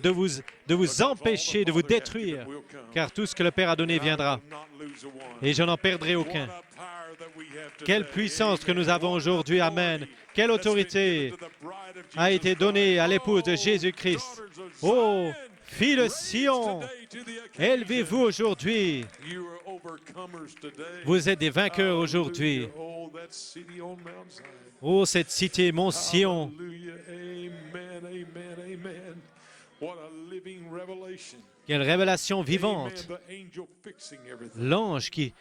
A: de vous empêcher, de vous détruire, car tout ce que le Père a donné viendra, et je n'en perdrai aucun. Quelle puissance que nous avons aujourd'hui, Amen. Quelle autorité a été donnée à l'épouse de Jésus-Christ. Oh, filles de Sion, élevez-vous aujourd'hui. Vous êtes des vainqueurs aujourd'hui. Oh, cette cité, Mont Sion. Quelle révélation vivante. L'ange qui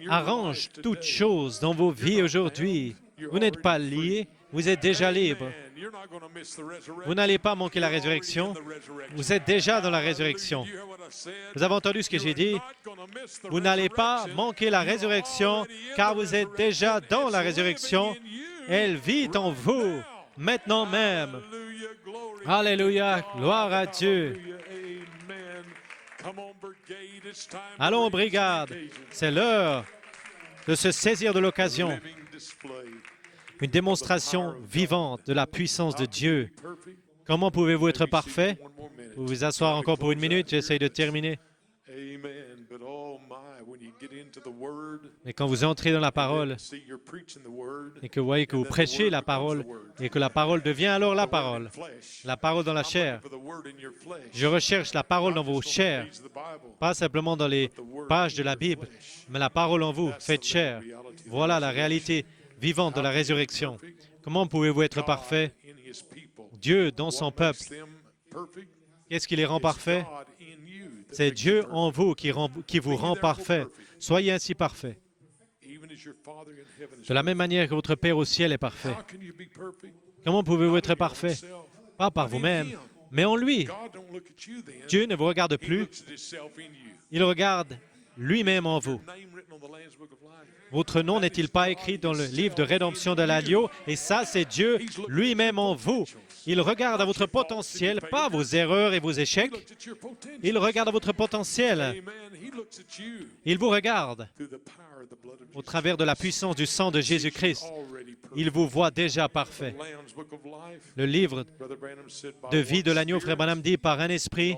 A: arrange toutes choses dans vos vies aujourd'hui. Vous n'êtes pas liés, vous êtes déjà libres. Vous n'allez pas manquer la résurrection. Vous êtes déjà dans la résurrection. Vous avez entendu ce que j'ai dit? Vous n'allez pas manquer la résurrection, car vous êtes déjà dans la résurrection. Elle vit en vous, maintenant même. Alléluia, gloire à Dieu. Allons, brigade, c'est l'heure de se saisir de l'occasion. Une démonstration vivante de la puissance de Dieu. Comment pouvez-vous être parfait? Vous vous asseoir encore pour une minute, j'essaye de terminer. Mais quand vous entrez dans la parole et que vous voyez que vous prêchez la parole et que la parole devient alors la parole dans la chair. Je recherche la parole dans vos chairs, pas simplement dans les pages de la Bible, mais la parole en vous, faite chair. Voilà la réalité vivante de la résurrection. Comment pouvez-vous être parfait? Dieu dans son peuple. Qu'est-ce qui les rend parfaits? C'est Dieu en vous qui vous rend parfait. Soyez ainsi parfaits. De la même manière que votre Père au ciel est parfait. Comment pouvez-vous être parfait? Pas par vous-même, mais en lui. Dieu ne vous regarde plus. Il regarde lui-même en vous. Votre nom n'est-il pas écrit dans le livre de rédemption de l'agneau? Et ça, c'est Dieu lui-même en vous. Il regarde à votre potentiel, pas à vos erreurs et vos échecs. Il regarde à votre potentiel. Il vous regarde au travers de la puissance du sang de Jésus-Christ. Il vous voit déjà parfait. Le livre de vie de l'agneau, Frère Branham dit, par un esprit,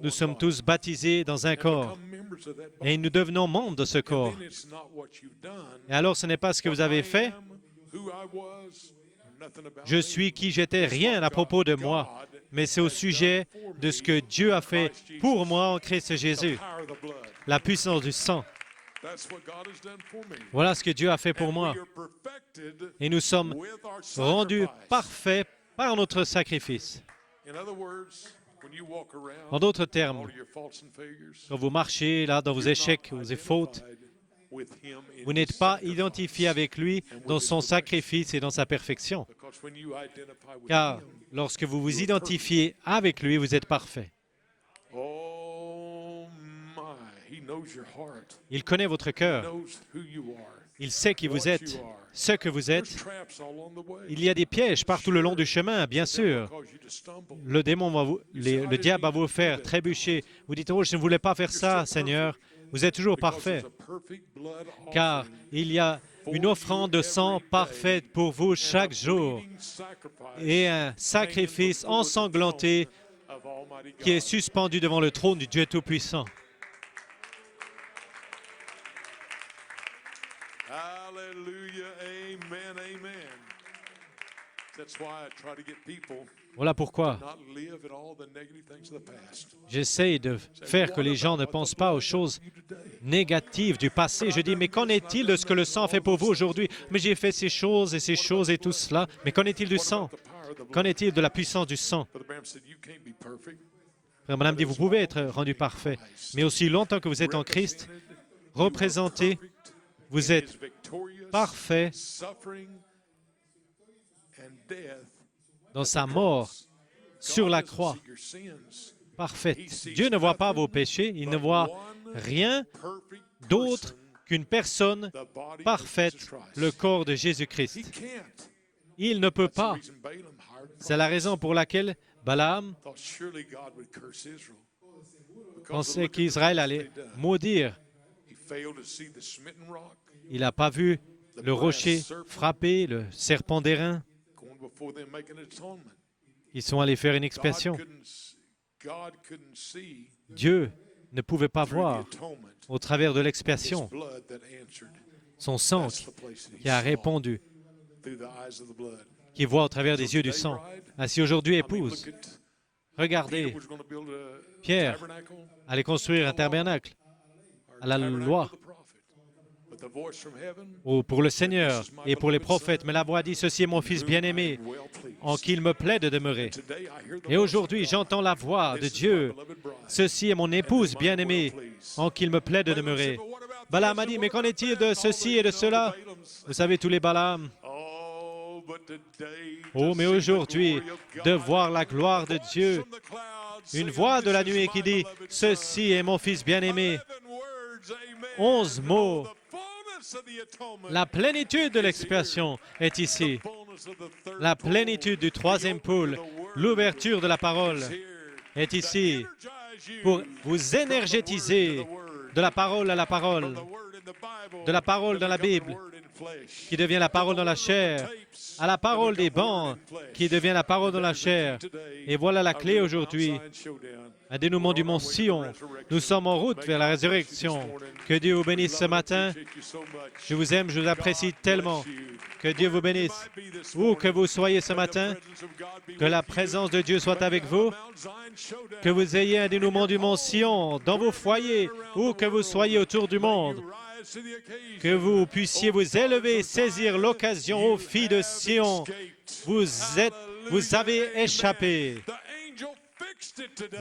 A: nous sommes tous baptisés dans un corps. Et nous devenons membres de ce corps. Et alors, ce n'est pas ce que vous avez fait. Je suis qui j'étais, rien à propos de moi, mais c'est au sujet de ce que Dieu a fait pour moi en Christ Jésus. La puissance du sang. Voilà ce que Dieu a fait pour moi. Et nous sommes rendus parfaits par notre sacrifice. En d'autres termes, quand vous marchez là dans vos échecs, vos fautes, vous n'êtes pas identifié avec lui dans son sacrifice et dans sa perfection. Car lorsque vous vous identifiez avec lui, vous êtes parfait.
B: He knows your heart.
A: Il connaît votre
B: He
A: cœur.
B: knows who you are.
A: Il sait qui vous êtes, ce que vous
B: There's
A: êtes.
B: traps all along the way.
A: Il y a des pièges partout le long du chemin, bien sûr.
B: Cause you to stumble.
A: Le démon le diable va vous faire trébucher. Vous dites, oh, je ne voulais pas faire ça, Seigneur. Vous êtes toujours
B: Because
A: parfait,
B: there's a perfect blood
A: car
B: offering
A: il y a une offrande de sang parfaite pour vous chaque jour
B: bleeding sacrifice
A: et un sacrifice ensanglanté
B: of Almighty
A: qui est
B: God.
A: suspendu devant le trône du Dieu Tout-Puissant.
B: Hallelujah. Amen. Amen. That's why I try to get people
A: Voilà pourquoi
B: not live in all the negative things of the past.
A: j'essaie de faire que les gens ne pensent pas aux choses négatives du passé. Je dis, mais qu'en est-il de ce que le sang fait pour vous aujourd'hui? Mais j'ai fait ces choses et tout cela. Mais qu'en est-il du sang?
B: The power of the
A: Qu'en
B: blood.
A: est-il de la puissance du sang?
B: Brother Branham said, you can't be perfect.
A: Frère Branham dit, vous pouvez être rendu parfait, mais aussi longtemps que vous êtes en Christ, représenté, vous êtes
B: Is victorious,
A: parfait
B: suffering, and death.
A: dans sa mort sur la
B: God doesn't
A: croix,
B: see your sins.
A: parfaite. Dieu ne voit pas vos péchés, il ne voit rien
B: Perfect
A: d'autre
B: person,
A: qu'une personne
B: the body of
A: parfaite,
B: Jesus Christ.
A: le corps de
B: He
A: Jésus-Christ.
B: can't.
A: Il ne peut
B: That's the
A: pas.
B: reason Balaam hired
A: C'est la raison pour laquelle Balaam
B: thought surely God would curse Israel. Because of
A: pensait
B: look at the
A: qu'Israël
B: things
A: allait
B: they'd done.
A: maudire.
B: He failed to see the smitten rock
A: Il n'a pas vu le rocher frappé, le serpent d'airain.
B: going before them making atonement.
A: Ils sont allés faire une
B: God
A: expiation.
B: couldn't see
A: Dieu ne pouvait pas
B: through
A: voir
B: the atonement
A: au travers de
B: his
A: l'expiation
B: blood that answered.
A: son sang
B: That's the place that he
A: qui a
B: saw
A: répondu,
B: through the eyes of the blood.
A: qui voit au travers des yeux du sang. Ainsi aujourd'hui,
B: I mean,
A: épouse,
B: look at
A: regardez,
B: Peter was going to build a
A: Pierre
B: tabernacle
A: allait construire un tabernacle
B: or
A: à la
B: tabernacle
A: loi
B: of the prophet. But the voice from heaven
A: pour le Seigneur et pour les prophètes. Mais la voix dit, ceci est mon Fils bien-aimé,
B: well pleased.
A: en qui il me plaît de demeurer.
B: Today I hear the
A: Et
B: voice
A: aujourd'hui,
B: of God.
A: j'entends la voix de
B: This is my
A: Dieu.
B: beloved bride.
A: Ceci est mon épouse bien-aimée, en qui il me plaît de demeurer. Balaam a dit, mais qu'en est-il de ceci et de cela? Vous savez, tous les Balaam.
B: Oh, but today,
A: Oh,
B: to
A: mais
B: see the
A: aujourd'hui,
B: glory of
A: de
B: God,
A: voir la gloire de
B: voice
A: Dieu,
B: from the clouds
A: une
B: saying,
A: voix de la
B: "This is
A: nuit
B: my
A: qui dit,
B: beloved
A: ceci est mon Fils bien-aimé.
B: 11 words, amen.
A: 11 mots.
B: The fullness of the atonement,
A: La plénitude de l'expiation est ici.
B: fullness of the third
A: La
B: pole,
A: plénitude du troisième pôle, l'ouverture de la parole est ici pour vous énergétiser de la parole à la parole, de la parole dans la Bible, qui devient la parole dans la chair, à la parole des bancs, qui devient la parole dans la chair. Et voilà la clé aujourd'hui, un dénouement du mont Sion. Nous sommes en route vers la résurrection. Que Dieu vous bénisse ce matin. Je vous aime, je vous apprécie tellement. Que Dieu vous bénisse. Où que vous soyez ce matin, que la présence de Dieu soit avec vous, que vous ayez un dénouement du mont Sion dans vos foyers, où que vous soyez autour du monde, que vous puissiez vous élever et saisir l'occasion, ô filles de Sion. Vous avez échappé.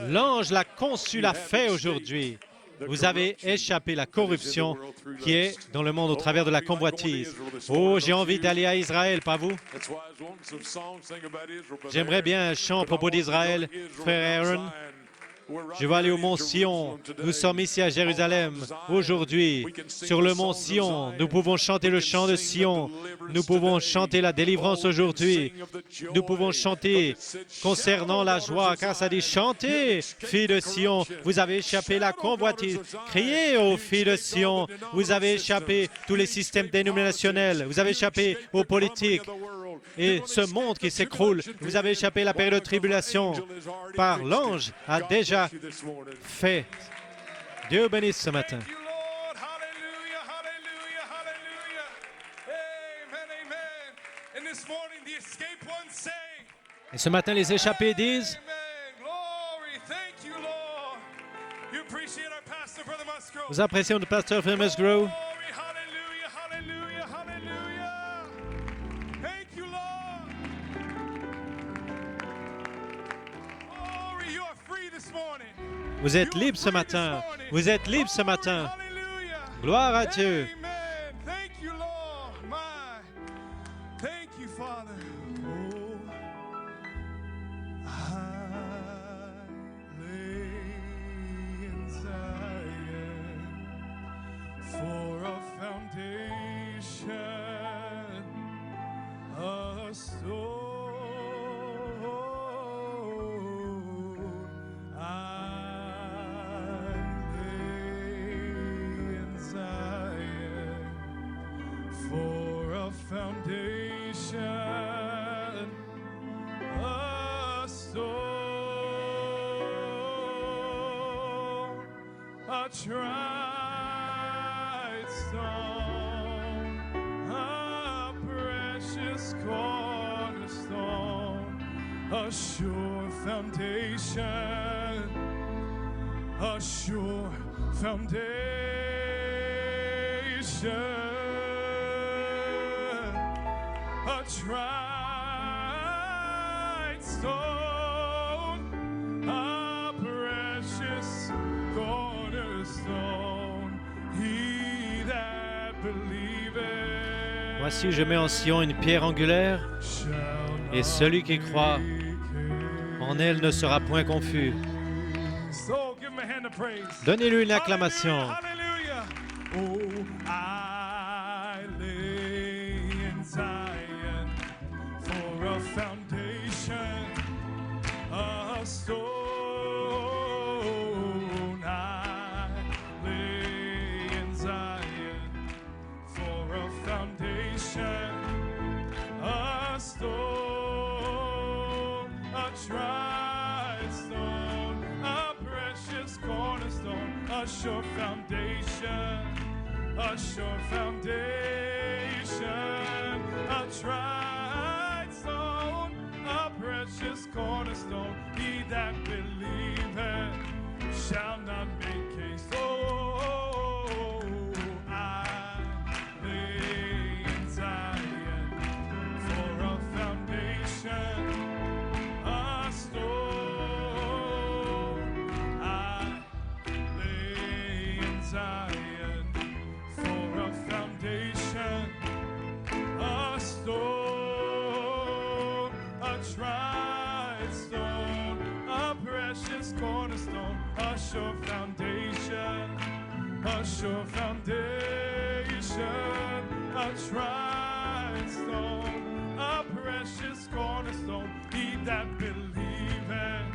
A: L'ange l'a conçu, l'a fait aujourd'hui. Vous avez échappé la corruption qui est dans le monde au travers de la convoitise. Oh, j'ai envie d'aller à Israël, pas vous? J'aimerais bien un chant à propos d'Israël, frère Aaron. Je vais aller au mont Sion. Nous sommes ici à Jérusalem. Aujourd'hui, sur le mont Sion, nous pouvons chanter le chant de Sion. Nous pouvons chanter la délivrance aujourd'hui. Nous pouvons chanter concernant la joie, car ça dit chantez, filles de Sion. Vous avez échappé la convoitise. Criez aux filles de Sion. Vous avez échappé tous les systèmes dénominationnels. Vous avez échappé aux politiques et ce monde qui s'écroule. Vous avez échappé la période de tribulation. Par l'ange a déjà fait. Dieu vous bénisse ce matin.
B: Thank you, Lord. Hallelujah, hallelujah, hallelujah. Amen, amen. And this morning the escaped ones say,
A: Et ce matin, les échappés disent,
B: Amen. Glory. Thank you, Lord. You appreciate our pastor, Brother Musgrove.
A: nous apprécions le pasteur Phil Musgrove.
B: Glory, hallelujah, hallelujah, hallelujah. Thank you, Lord. Glory, you are free this morning.
A: Vous êtes libre ce matin. Vous êtes libre ce matin.
B: Hallelujah.
A: Gloire à Dieu.
B: Amen. Thank you, Lord. My. Thank you, Father. Oh, I lay in Zion. foundation, a stone, a tried stone, a precious cornerstone, a sure foundation, a sure foundation. A tried stone, a precious cornerstone, he that believeth.
A: Voici, je mets en Sion une pierre angulaire, et celui qui croit en elle ne sera point confus.
B: So give him a hand of praise.
A: Donnez-lui une acclamation.
B: Hallelujah. Oh, I lay in Zion for a foundation, a stone. I lay in Zion for a foundation, a stone, a tried stone, a precious cornerstone, a sure foundation, a sure foundation, a tried stone, a precious cornerstone. He that believeth shall not make haste. Oh, I lay in Zion for a foundation, a stone. I lay in Zion for a foundation, a stone, a tried stone, a precious cornerstone, a sure foundation, a sure foundation, a tried stone, a precious cornerstone. He that believeth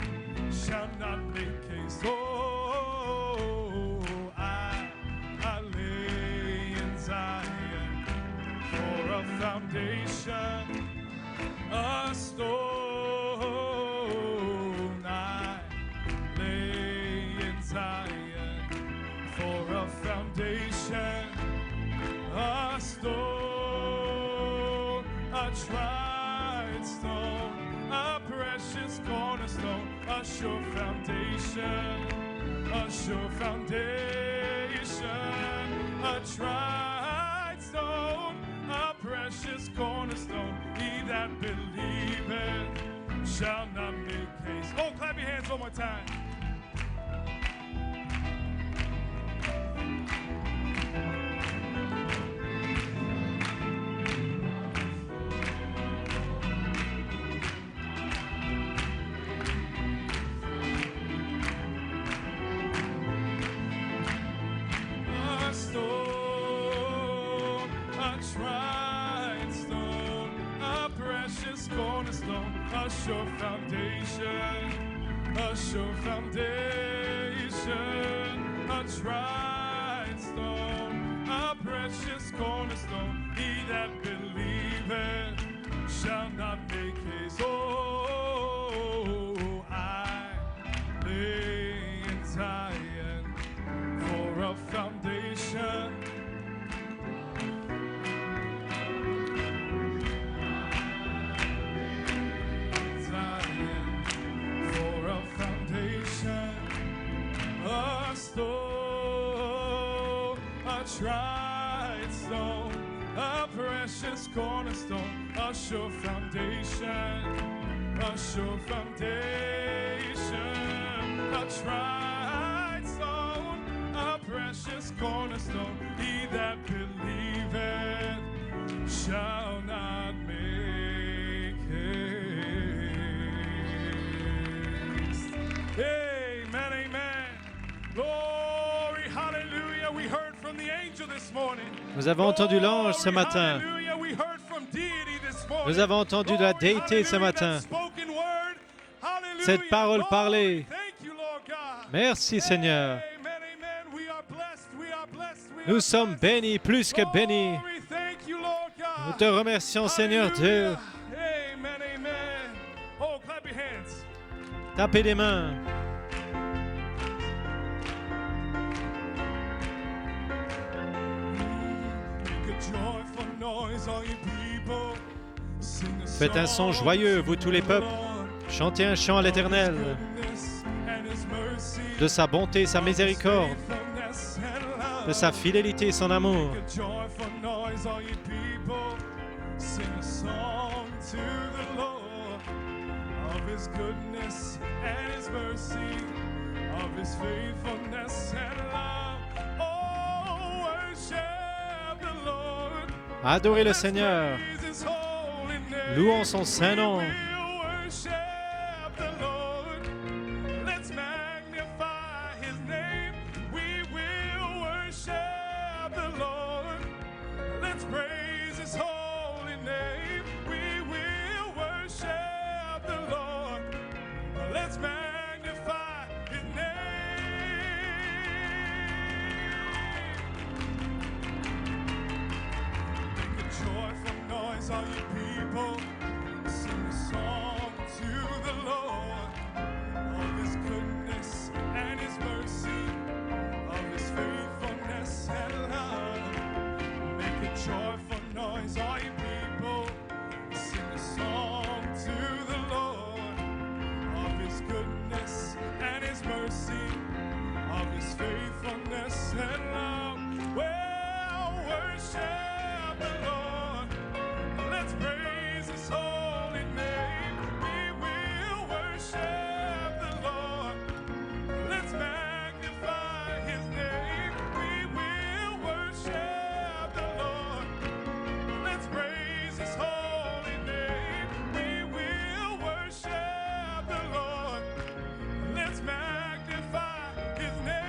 B: shall not make haste. Oh, I lay in Zion for a foundation, a stone. I lay in Zion for a foundation, a stone, a tried stone, a precious cornerstone, a sure foundation, a sure foundation, a tried stone, a precious cornerstone. He that believeth shall not make haste. Oh, clap your hands one more time. A stone, a tried stone, a precious cornerstone, a sure foundation, a sure foundation, a tried stone, a precious cornerstone. He that believeth shall not make haste. Oh, I lay in Zion for a foundation, Zion for a foundation, a stone, a tried stone, a precious cornerstone, a sure foundation, a sure foundation, a tried stone, a precious cornerstone. He that believeth shall not make haste. Amen, amen. Glory, hallelujah. We heard from the angel this morning.
A: Nous avons entendu l'ange ce matin.
B: Hallelujah. We heard from deity this morning.
A: Nous avons entendu la déité ce matin. Cette parole parlée. Merci Seigneur. Nous sommes bénis, plus que bénis. Nous te remercions, Seigneur Dieu.
B: Amen, amen. Oh, clap your hands.
A: Tapez des mains.
B: Make a joyful noise, all you people. Sing a
A: Faites un son joyeux, vous tous les peuples. Chantez un chant à l'Éternel,
B: goodness and his mercy,
A: de sa bonté et sa miséricorde,
B: faithfulness and love.
A: de sa fidélité et son amour.
B: Make a joyful noise, all you people. Sing a song to the Lord of his goodness and his mercy, of his faithfulness and love. Oh, worship the Lord.
A: Adorez le Seigneur.
B: Praise his holy name.
A: Louons son saint nom.
B: We'll worship the Lord. Let's magnify his name. We will worship the Lord. Let's praise his holy name. We will worship the Lord. Let's magnify his name. Make a joyful noise, all you people. Sing a song to the Lord of his goodness and his mercy, of his faithfulness and love. Make a joyful noise, all you people. Sing a song to the Lord of his goodness and his mercy, of his faithfulness and love. Well, worship the Lord. Let's praise his holy name. We will worship the Lord. Let's magnify his name. We will worship the Lord. Let's praise his holy name. We will worship the Lord. Let's magnify his name.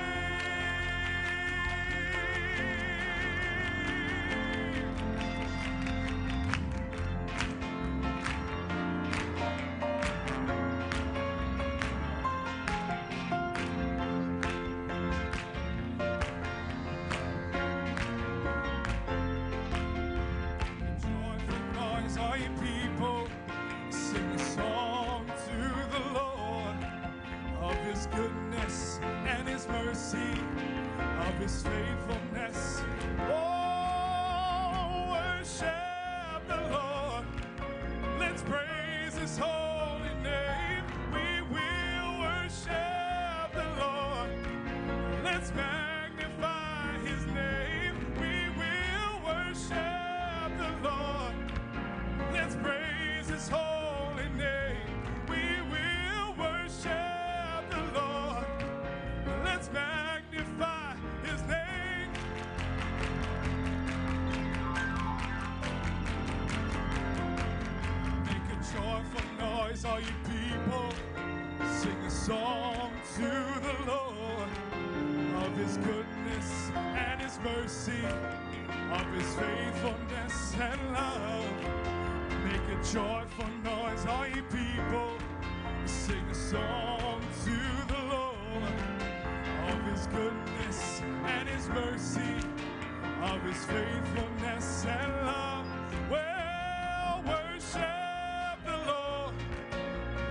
B: Joyful noise, all you people, sing a song to the Lord of his goodness and his mercy, of his faithfulness. Oh, worship the Lord. Let's praise his holy name. We will worship the Lord. Let's magnify his name. We will worship the Lord. Let's praise his holy name. We will worship the Lord. Let's magnify his name. Make a joyful noise, all you people. Sing a song to the Lord of his goodness and his mercy, of his faithfulness and love. Make a joyful noise, all you people. Sing a song to the Lord of his goodness and his mercy, of his faithfulness and love. Well, worship the Lord.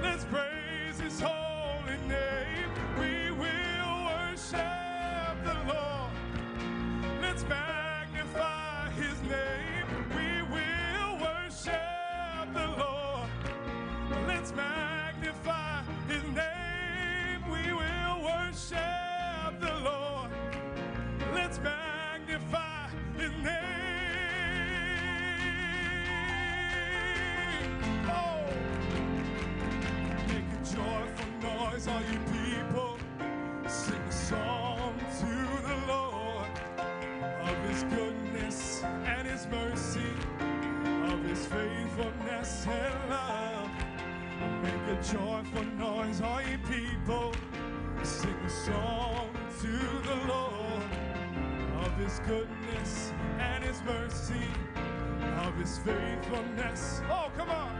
B: Let's praise his holy name. We will worship the Lord. Let's magnify his name. We will worship the Lord. Let's magnify his name. We will worship the Lord. Let's magnify his name. Oh, make a joyful noise, all you people. Sing a song to the Lord of his goodness and his mercy, of his faithfulness and love. Make a joyful noise, all you people. Sing a song to the Lord of his goodness and his mercy, of his faithfulness. Oh, come on.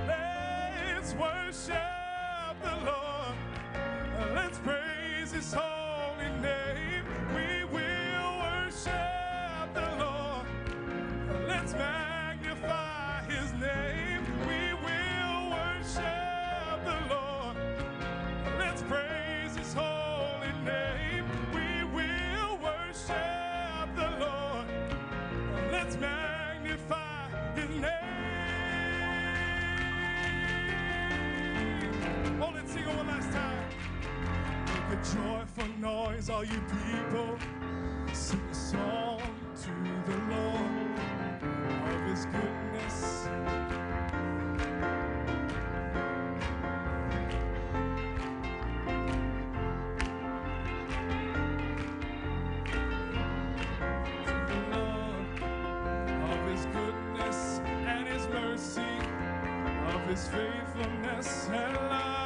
B: Let's worship the Lord. Let's praise his holy name. We will worship the Lord. Let's magnify joyful noise, all you people. Sing a song to the Lord of His goodness. To the Lord of His goodness and His mercy, of His faithfulness and love.